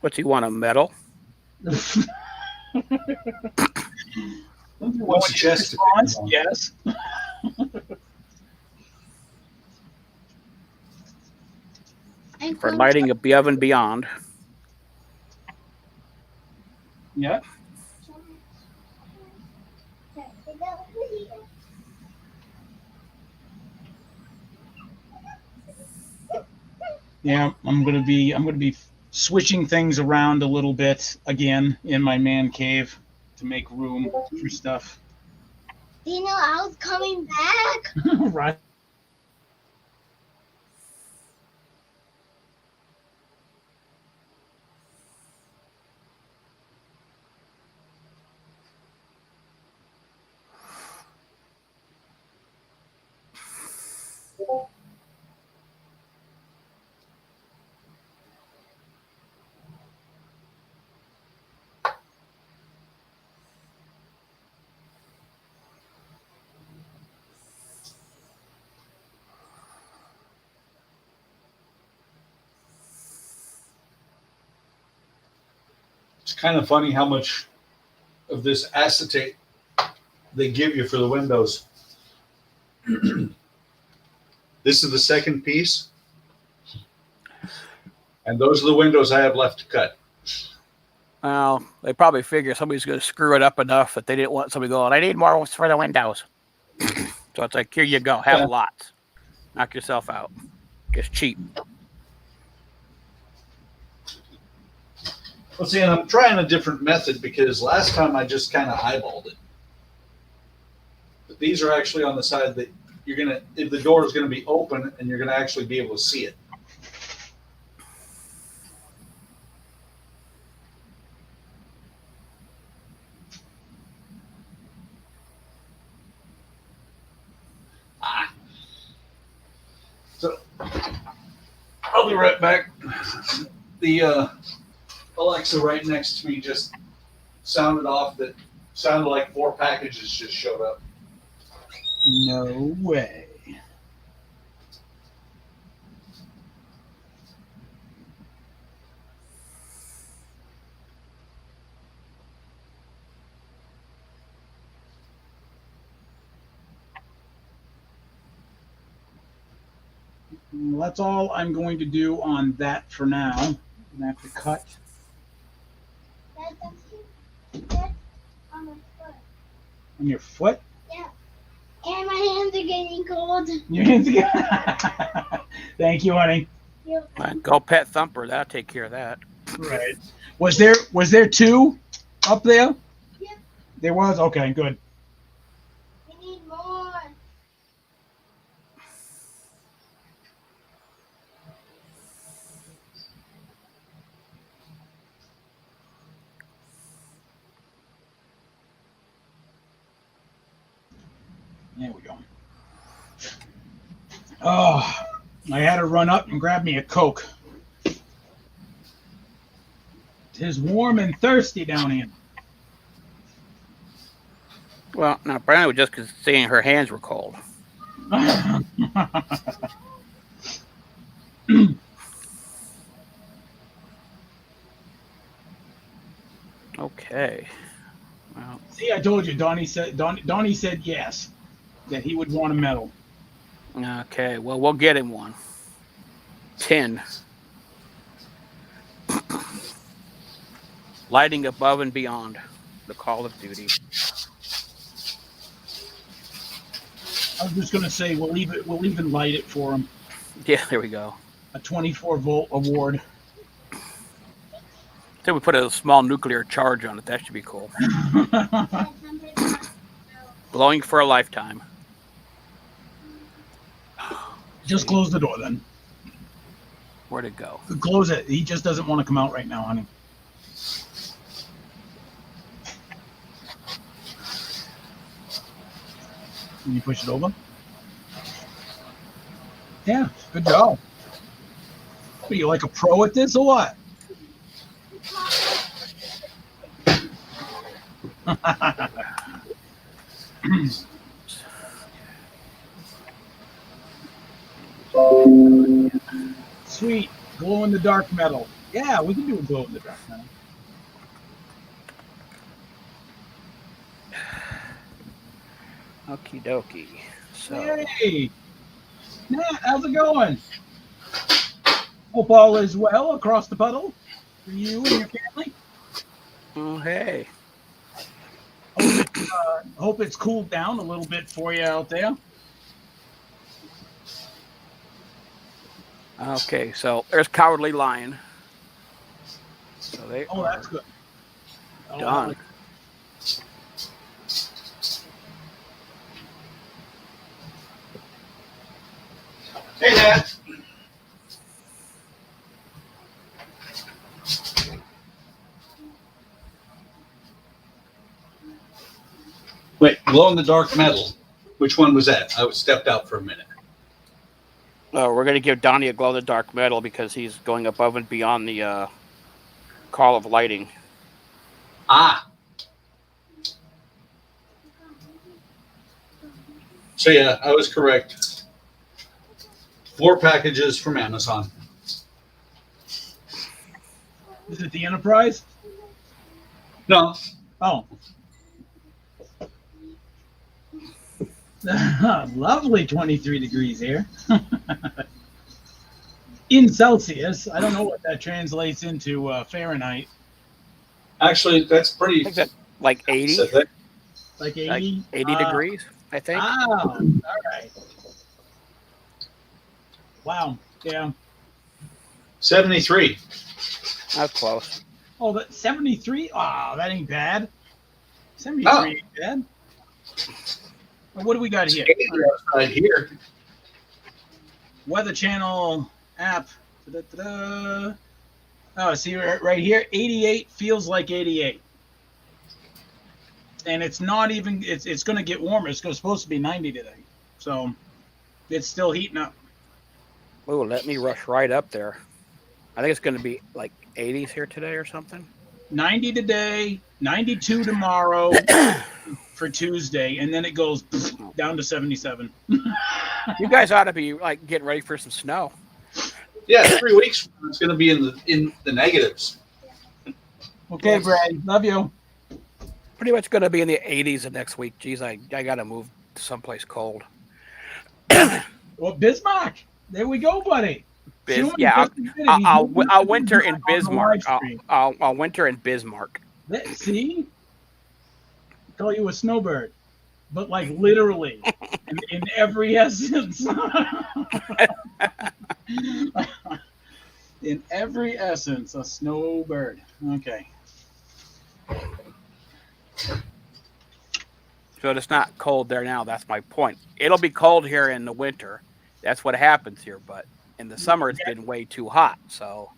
What's he want, a medal? What's the chest? Yes. For lighting above and beyond. Yeah. Yeah, I'm gonna be switching things around a little bit again in my man cave to make room for stuff. You know, I was coming back. Right. It's kind of funny how much of this acetate they give you for the windows. This is the second piece. And those are the windows I have left to cut. Well, they probably figure somebody's going to screw it up enough that they didn't want somebody going, I need more for the windows. So it's like, here you go. Have lots. Knock yourself out. It's cheap. Well, see, and I'm trying a different method because last time I just kind of eyeballed it. But these are actually on the side that you're going to, if the door is going to be open and you're going to actually be able to see it. So I'll be right back. The Alexa right next to me just sounded off that sounded like 4 packages just showed up. No way. Well, that's all I'm going to do on that for now. I'm gonna have to cut. That's on my foot. On your foot? Yeah. And my hands are getting cold. Your hands again. Thank you, honey. Go pet Thumper. That'll take care of that. Right. Was there 2 up there? Yeah. There was? Okay, good. We need more. There we go. Oh, I had to run up and grab me a Coke. It's warm and thirsty down here. Well, now Brianna was just saying her hands were cold. Okay. Well, see, I told you. Donnie said yes, that he would want a medal. Okay. Well, we'll get him one. 10. Lighting above and beyond the Call of Duty. I was just gonna say we'll even light it for him. Yeah, there we go. A 24-volt award. Then we put a small nuclear charge on it. That should be cool. Glowing for a lifetime. Just close the door then. Where'd it go? Close it. He just doesn't want to come out right now, honey. Can you push it over? Yeah, good job. What, are you like a pro at this or what? Sweet. Glow in the dark metal. Yeah, we can do a glow in the dark metal. Okie dokie. So, hey, Matt, how's it going? Hope all is well across the puddle for you and your family. oh, hey. Hope it's cooled down a little bit for you out there. Okay, so there's Cowardly Lion. So they Oh, that's good. done. Hey, Dad. Wait, glow in the dark metal. Which one was that? I stepped out for a minute. Oh, we're going to give Donnie a glow in the dark medal because he's going above and beyond the call of lighting. Ah. So yeah, I was correct. 4 packages from Amazon. Is it the Enterprise? No. Oh. Lovely 23 degrees here. In Celsius. I don't know what that translates into Fahrenheit. Actually, that's pretty. I think that's like 80. Like 80? Like 80 degrees, I think. Oh, all right. Wow. Yeah. 73. That's close. Oh, that 73? Oh, that ain't bad. 73 ain't bad. Well, what do we got here? Right here. Weather Channel app. Da-da-da-da. Oh, see right here, 88 feels like 88. And it's not even, it's going to get warmer. It's supposed to be 90 today. So it's still heating up. Oh, let me rush right up there. I think it's going to be like 80s here today or something. 90 today, 92 tomorrow for Tuesday, and then it goes down to 77. You guys ought to be like getting ready for some snow. Yeah, 3 weeks it's going to be in the negatives. Okay, Brad, love you. Pretty much going to be in the 80s the next week. Geez, I got to move to someplace cold. Well, Bismarck, there we go, buddy. Yeah, I'll winter in Bismarck. I'll winter in Bismarck. See? Call you a snowbird, but like literally in every essence. In every essence, a snowbird. Okay. So it's not cold there now. That's my point. It'll be cold here in the winter. That's what happens here. But in the summer, it's been way too hot. So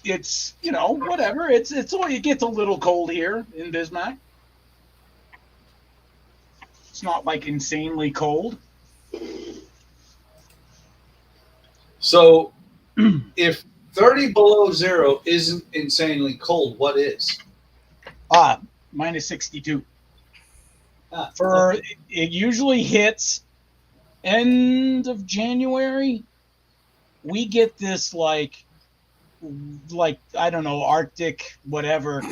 it's, you know, whatever. It gets a little cold here in Bismarck. It's not like insanely cold. So if 30 below zero isn't insanely cold, what is? Minus 62. Okay. It usually hits end of January. We get this like I don't know, Arctic whatever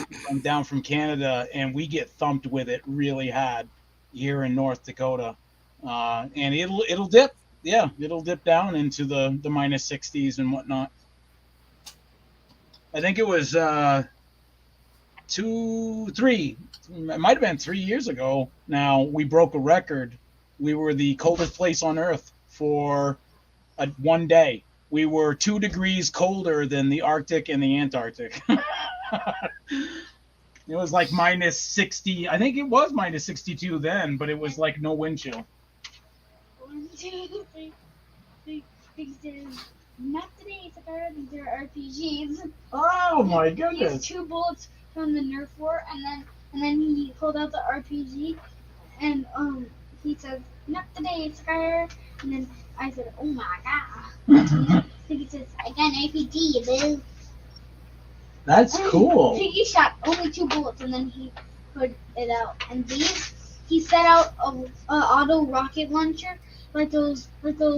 down from Canada, and we get thumped with it really hard here in North Dakota. And it'll dip. Yeah, it'll dip down into the minus 60s and whatnot. I think it was 3. It might have been 3 years ago. Now we broke a record. We were the coldest place on Earth for one day. We were 2 degrees colder than the Arctic and the Antarctic. It was like minus 60. I think it was minus 62 then, but it was like no wind chill. 1, 2, 3. Not today, Sakura. These are RPGs. Oh my He goodness! has 2 bullets from the Nerf war, and then he pulled out the RPG, and he says, "Not today, Sakura." And then I said, "Oh my god!" He says, "I got an RPG, boo." That's cool. He shot only 2 bullets, and then he put it out. And these, he set out a auto rocket launcher, like those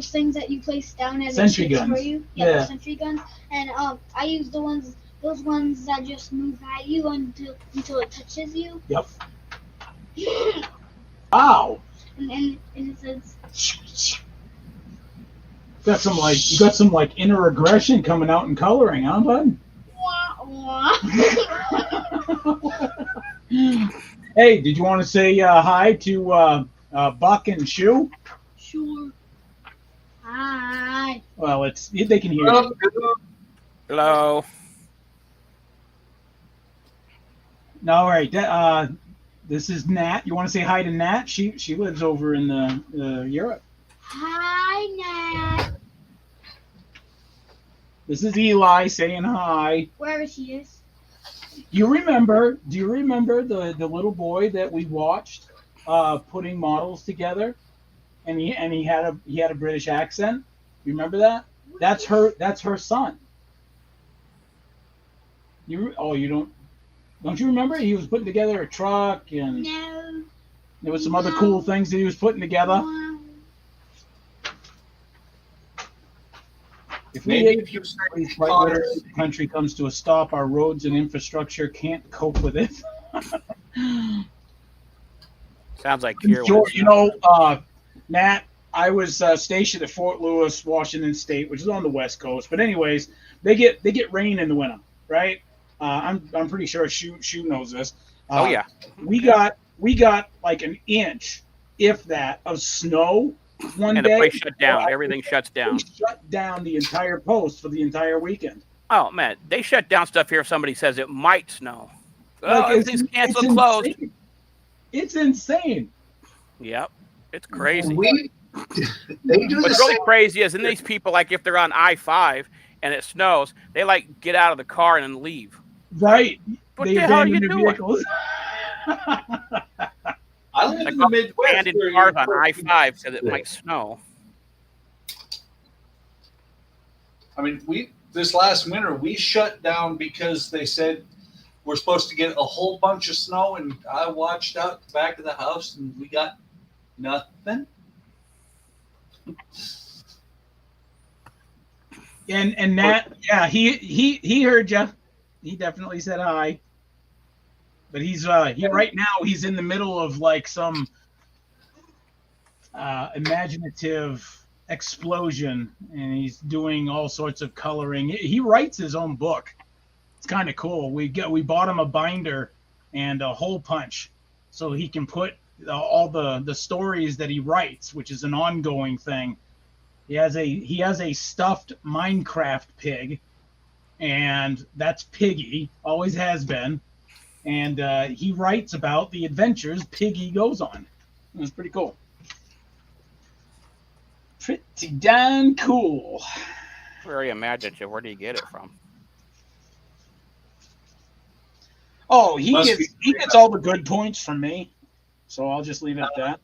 things that you place down as Sentry it shoots guns. for you. Yeah. The sentry guns. And I use those ones that just move at you until it touches you. Yep. Wow. And it says, You got some inner aggression coming out in coloring, huh, bud? wah, wah. Hey, did you want to say hi to Buck and Shu? Sure. Hi. Well, they can hear you. Hello. All right. This is Nat. You want to say hi to Nat? She lives over in the Europe. Hi, Nat. This is Eli saying hi. Wherever she is. Do you remember the little boy that we watched putting models together, and he had a British accent? You remember that? That's her son. You don't you remember? He was putting together a truck, and No. there was some other cool things that he was putting together. Wow. If Maybe we if you right where the country comes to a stop, our roads and infrastructure can't cope with it. Sounds like here. Matt, I was stationed at Fort Lewis, Washington State, which is on the West Coast. But anyways, they get rain in the winter, right? I'm pretty sure Shu knows this. Oh yeah. We got like an inch, if that, of snow one And day. the place shut down. Everything shuts down. We shut down the entire post for the entire weekend. Oh man, they shut down stuff here if somebody says it might snow. Oh, Like, everything's canceled, closed. insane. It's insane. Yep, it's crazy. They do What's really crazy is, these people, like if they're on I-5 and it snows, they like get out of the car and then leave. Right. What They the hell are abandon you their doing? vehicles. I live Like in the Midwest. abandoned where cars you- on I-5 because it might snow. I mean, this last winter we shut down because they said we're supposed to get a whole bunch of snow, and I watched out the back of the house and we got nothing. And Nat, yeah, he heard you. He definitely said hi. But he's right now he's in the middle of like some imaginative explosion, and he's doing all sorts of coloring. He writes his own book. It's kind of cool. We bought him a binder and a hole punch so he can put all the stories that he writes, which is an ongoing thing. He has a stuffed Minecraft pig, and that's Piggy, always has been. And he writes about the adventures Piggy goes on. It's pretty cool. Pretty darn cool. Very imaginative. Where do you get it from? Oh, he gets all the good points from me, so I'll just leave it at that.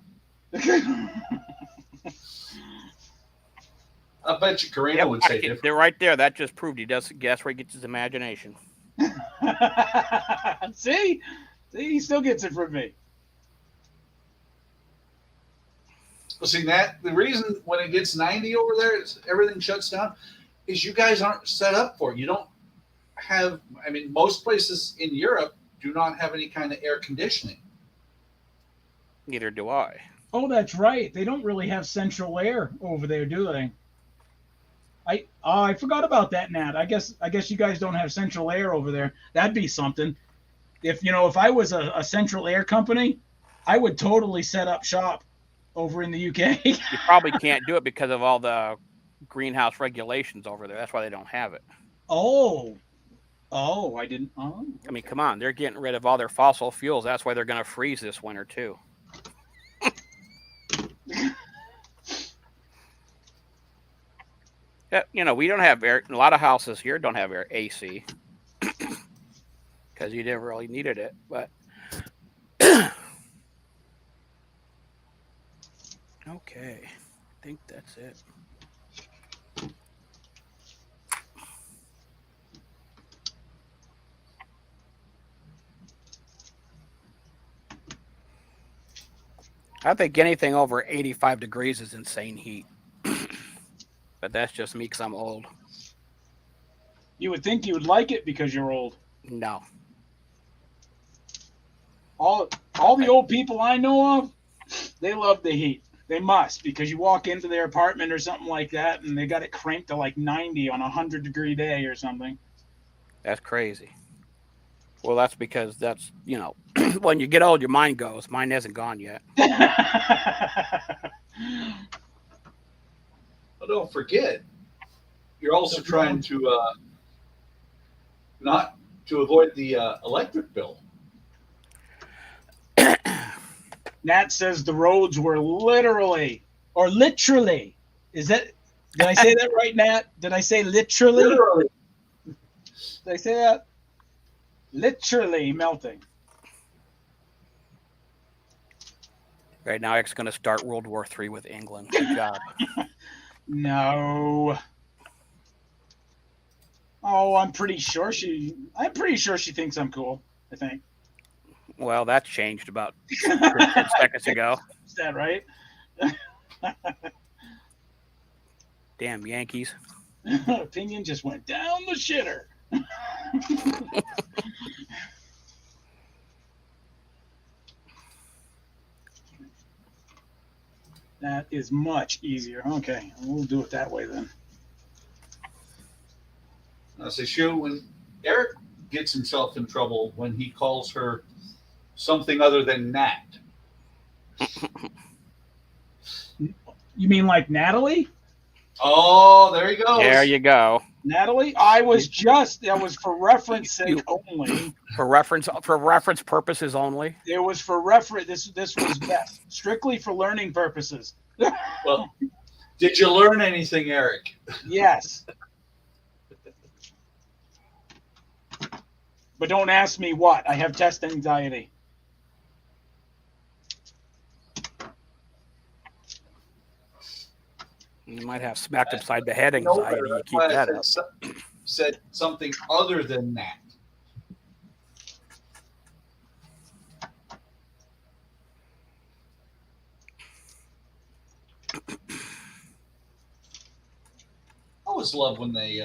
I bet you Karina would say different. They're right there. That just proved he doesn't guess where he gets his imagination. See, he still gets it from me. Well, see, Nat, the reason when it gets 90 over there, everything shuts down, is you guys aren't set up for it. You don't have, I mean, most places in Europe do not have any kind of air conditioning. Neither do I. Oh, that's right. They don't really have central air over there, do they? I forgot about that, Nat. I guess you guys don't have central air over there. That'd be something. If I was a central air company, I would totally set up shop over in the UK. You probably can't do it because of all the greenhouse regulations over there. That's why they don't have it. Oh, I didn't. Oh. I mean, come on. They're getting rid of all their fossil fuels. That's why they're going to freeze this winter, too. Yeah, we don't have air. A lot of houses here don't have air AC because you didn't really needed it. But okay, I think that's it. I think anything over 85 degrees is insane heat. But that's just me because I'm old. You would think you would like it because you're old. No. All the old people I know of, they love the heat. They must, because you walk into their apartment or something like that, and they got it cranked to like 90 on a 100-degree day or something. That's crazy. Well, that's because that's, when you get old, your mind goes. Mine hasn't gone yet. But don't forget, you're also trying to not to avoid the electric bill. Nat says the roads were literally. Is that? Did I say that right, Nat? Did I say literally? Literally. Did I say that? Literally melting. Right now, it's going to start World War III with England. Good job. No. Oh, I'm pretty sure she thinks I'm cool. I think. Well, that's changed about 10 seconds ago. Is that right? Damn Yankees. Opinion just went down the shitter. That is much easier. Okay, we'll do it that way then. I say, Shu, when Eric gets himself in trouble when he calls her something other than Nat. You mean like Natalie? Oh, there you go. There you go. Natalie? that was for reference sake only. For reference purposes only. It was for reference. This was strictly for learning purposes. Well, did you learn anything, Eric? Yes. But don't ask me what. I have test anxiety. You might have smacked upside the head anxiety. You keep that up. Said something other than that. I always love when they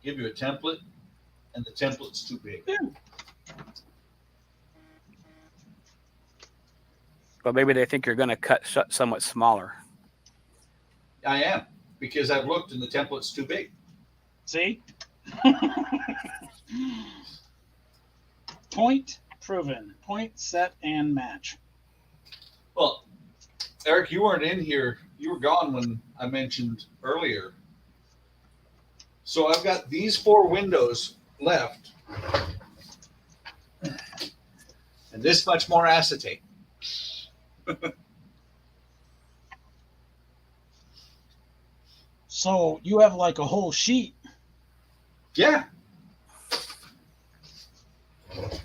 give you a template and the template's too big. Yeah. But maybe they think you're going to cut somewhat smaller. I am, because I've looked and the template's too big. See? Point proven. Point, set, and match. Well, Eric, you weren't in here. You were gone when I mentioned earlier. So I've got these 4 windows left. And this much more acetate. So you have like a whole sheet. Yeah.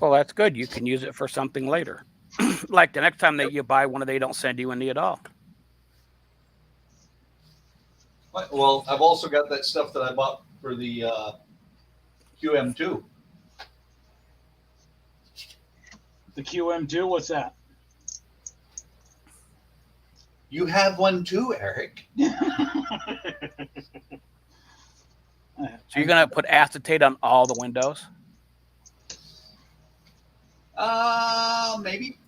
Well, that's good. You can use it for something later. Like the next time that you buy one, they don't send you any at all. Well, I've also got that stuff that I bought for the QM2. The QM2, what's that? You have one too, Eric. So you're gonna put acetate on all the windows? Maybe.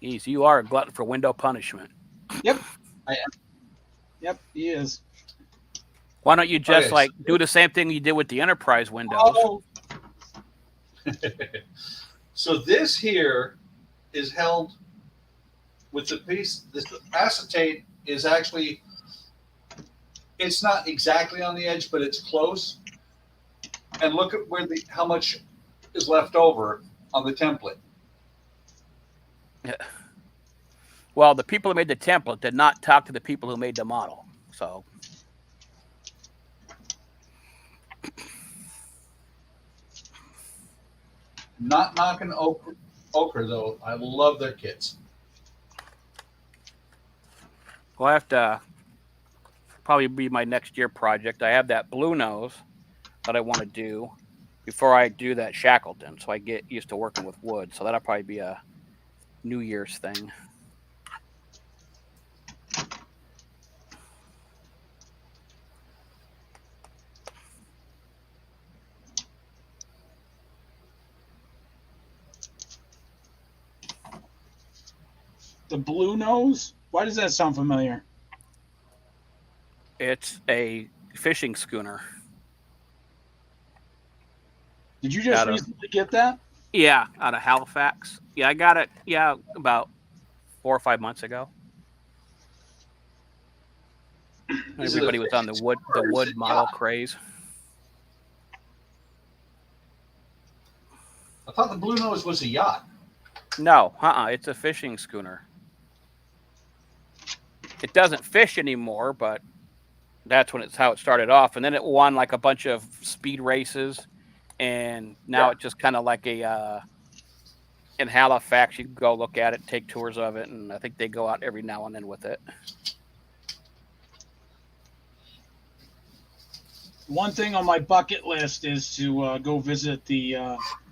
Jeez, you are a glutton for window punishment. Yep. I am. Yep, he is. Why don't you just do the same thing you did with the Enterprise windows? Oh. So this here is held with the piece. This acetate is actually, it's not exactly on the edge, but it's close. And look at where how much is left over on the template. Yeah. Well, the people who made the template did not talk to the people who made the model. So not knocking Ochre though. I love their kits. we'll have to probably be my next year project. I have that blue nose that I want to do before I do that Shackleton, so I get used to working with wood. So that'll probably be a New Year's thing. The blue nose? Why does that sound familiar? It's a fishing schooner. Did you just recently get that? Yeah, out of Halifax. Yeah, I got it. Yeah, about 4 or 5 months ago. Everybody was on the wood model craze. I thought the blue nose was a yacht. No, it's a fishing schooner. It doesn't fish anymore, but that's how it started off. And then it won like a bunch of speed races. And now it's just kind of like a, in Halifax, you can go look at it, take tours of it. And I think they go out every now and then with it. One thing on my bucket list is to go visit the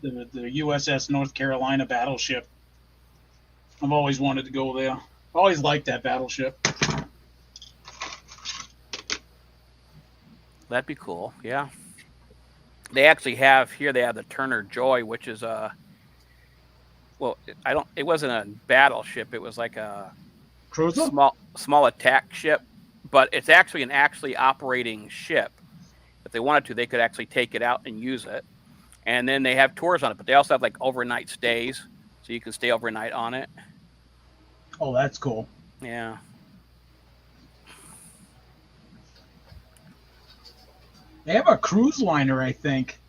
USS North Carolina battleship. I've always wanted to go there. Always liked that battleship. That'd be cool. Yeah. They actually have here. They have the Turner Joy, which is well, it wasn't a battleship. It was like a cruiser, small attack ship, but it's actually an operating ship. If they wanted to, they could actually take it out and use it. And then they have tours on it, but they also have like overnight stays, so you can stay overnight on it. Oh, that's cool. Yeah. They have a cruise liner, I think.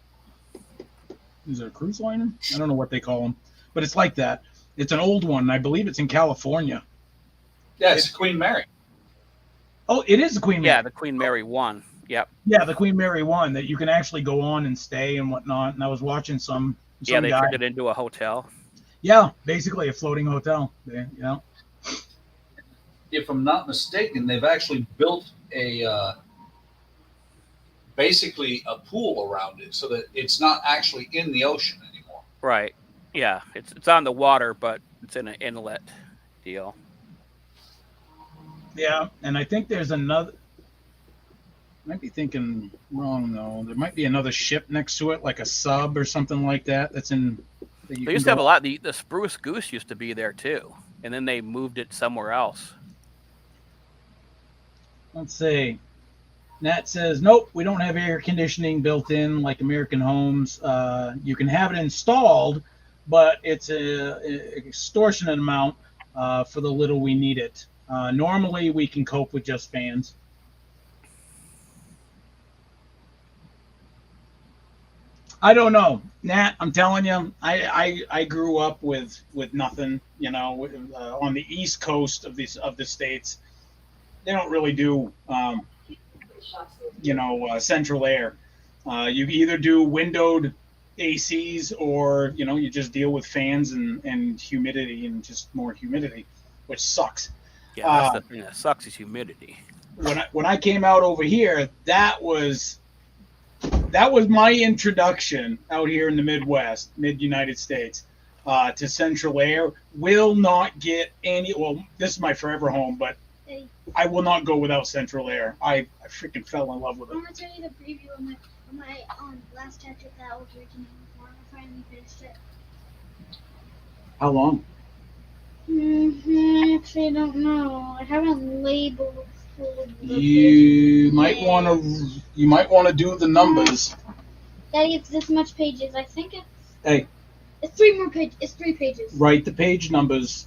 Is it a cruise liner? I don't know what they call them, but it's like that. It's an old one. I believe it's in California. Yeah, it's Queen Mary. Oh, it is the Queen Mary. Yeah, the Queen Mary 1. Yep. Yeah, the Queen Mary 1 that you can actually go on and stay and whatnot. And I was watching some yeah, they guy. turned it into a hotel. Yeah, basically a floating hotel. Yeah. If I'm not mistaken, they've actually built a basically a pool around it so that it's not actually in the ocean anymore. Right. Yeah, it's on the water, but it's in an inlet deal. Yeah, and I think there's another. Might be thinking wrong though. There might be another ship next to it, like a sub or something like that. That's in. That they used to have a lot. The Spruce Goose used to be there too, and then they moved it somewhere else. Let's see. Nat says, nope, we don't have air conditioning built in like American homes. You can have it installed, but it's an extortionate amount for the little we need it. Normally, we can cope with just fans. I don't know, Nat. I'm telling you, I grew up with nothing. You know, on the East Coast of the states, they don't really do central air. You either do windowed ACs, or you just deal with fans and humidity and just more humidity, which sucks. Yeah, that's the thing that sucks is humidity. When I came out over here, that was my introduction out here in the Midwest, mid-United States, to central air. Will not get any. Well, this is my forever home, but I will not go without central air. I freaking fell in love with it. I want to tell you the preview of my last chapter that I was reading before I finally finished it. How long? Actually, I don't know. I haven't labeled You might want to do the numbers. Daddy, it's this much pages. I think it's. Hey. It's 3 more pages. It's 3 pages. Write the page numbers.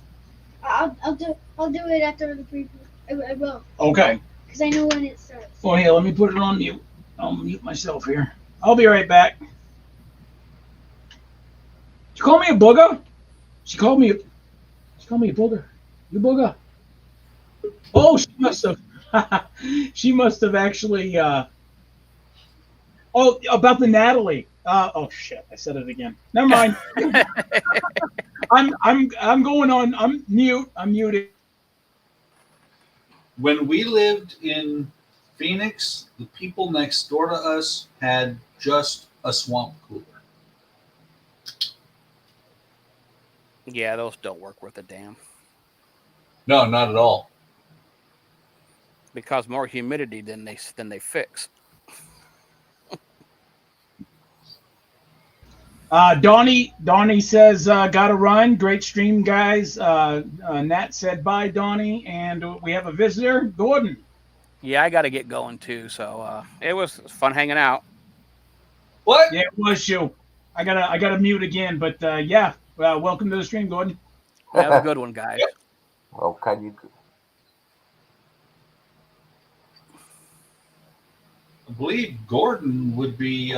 I'll do it after the preview. I will. Okay. Because I know when it starts. Well, here, let me put it on mute. I'll mute myself here. I'll be right back. Did you call me a booger? She called me a booger. You booger. Oh, she must have. She must have actually. Oh, about the Natalie. Oh shit! I said it again. Never mind. I'm going on. I'm mute. I'm muted. When we lived in Phoenix, the people next door to us had just a swamp cooler. Yeah, those don't work worth a damn. No, not at all. Because more humidity than they fix. Donnie says, gotta run. Great stream, guys. Nat said bye, Donnie. And we have a visitor, Gordon. Yeah, I got to get going too. So it was fun hanging out. What? Yeah, it was you. I gotta mute again, but yeah. Welcome to the stream, Gordon. Have a good one, guys. Okay, you. I believe Gordon would be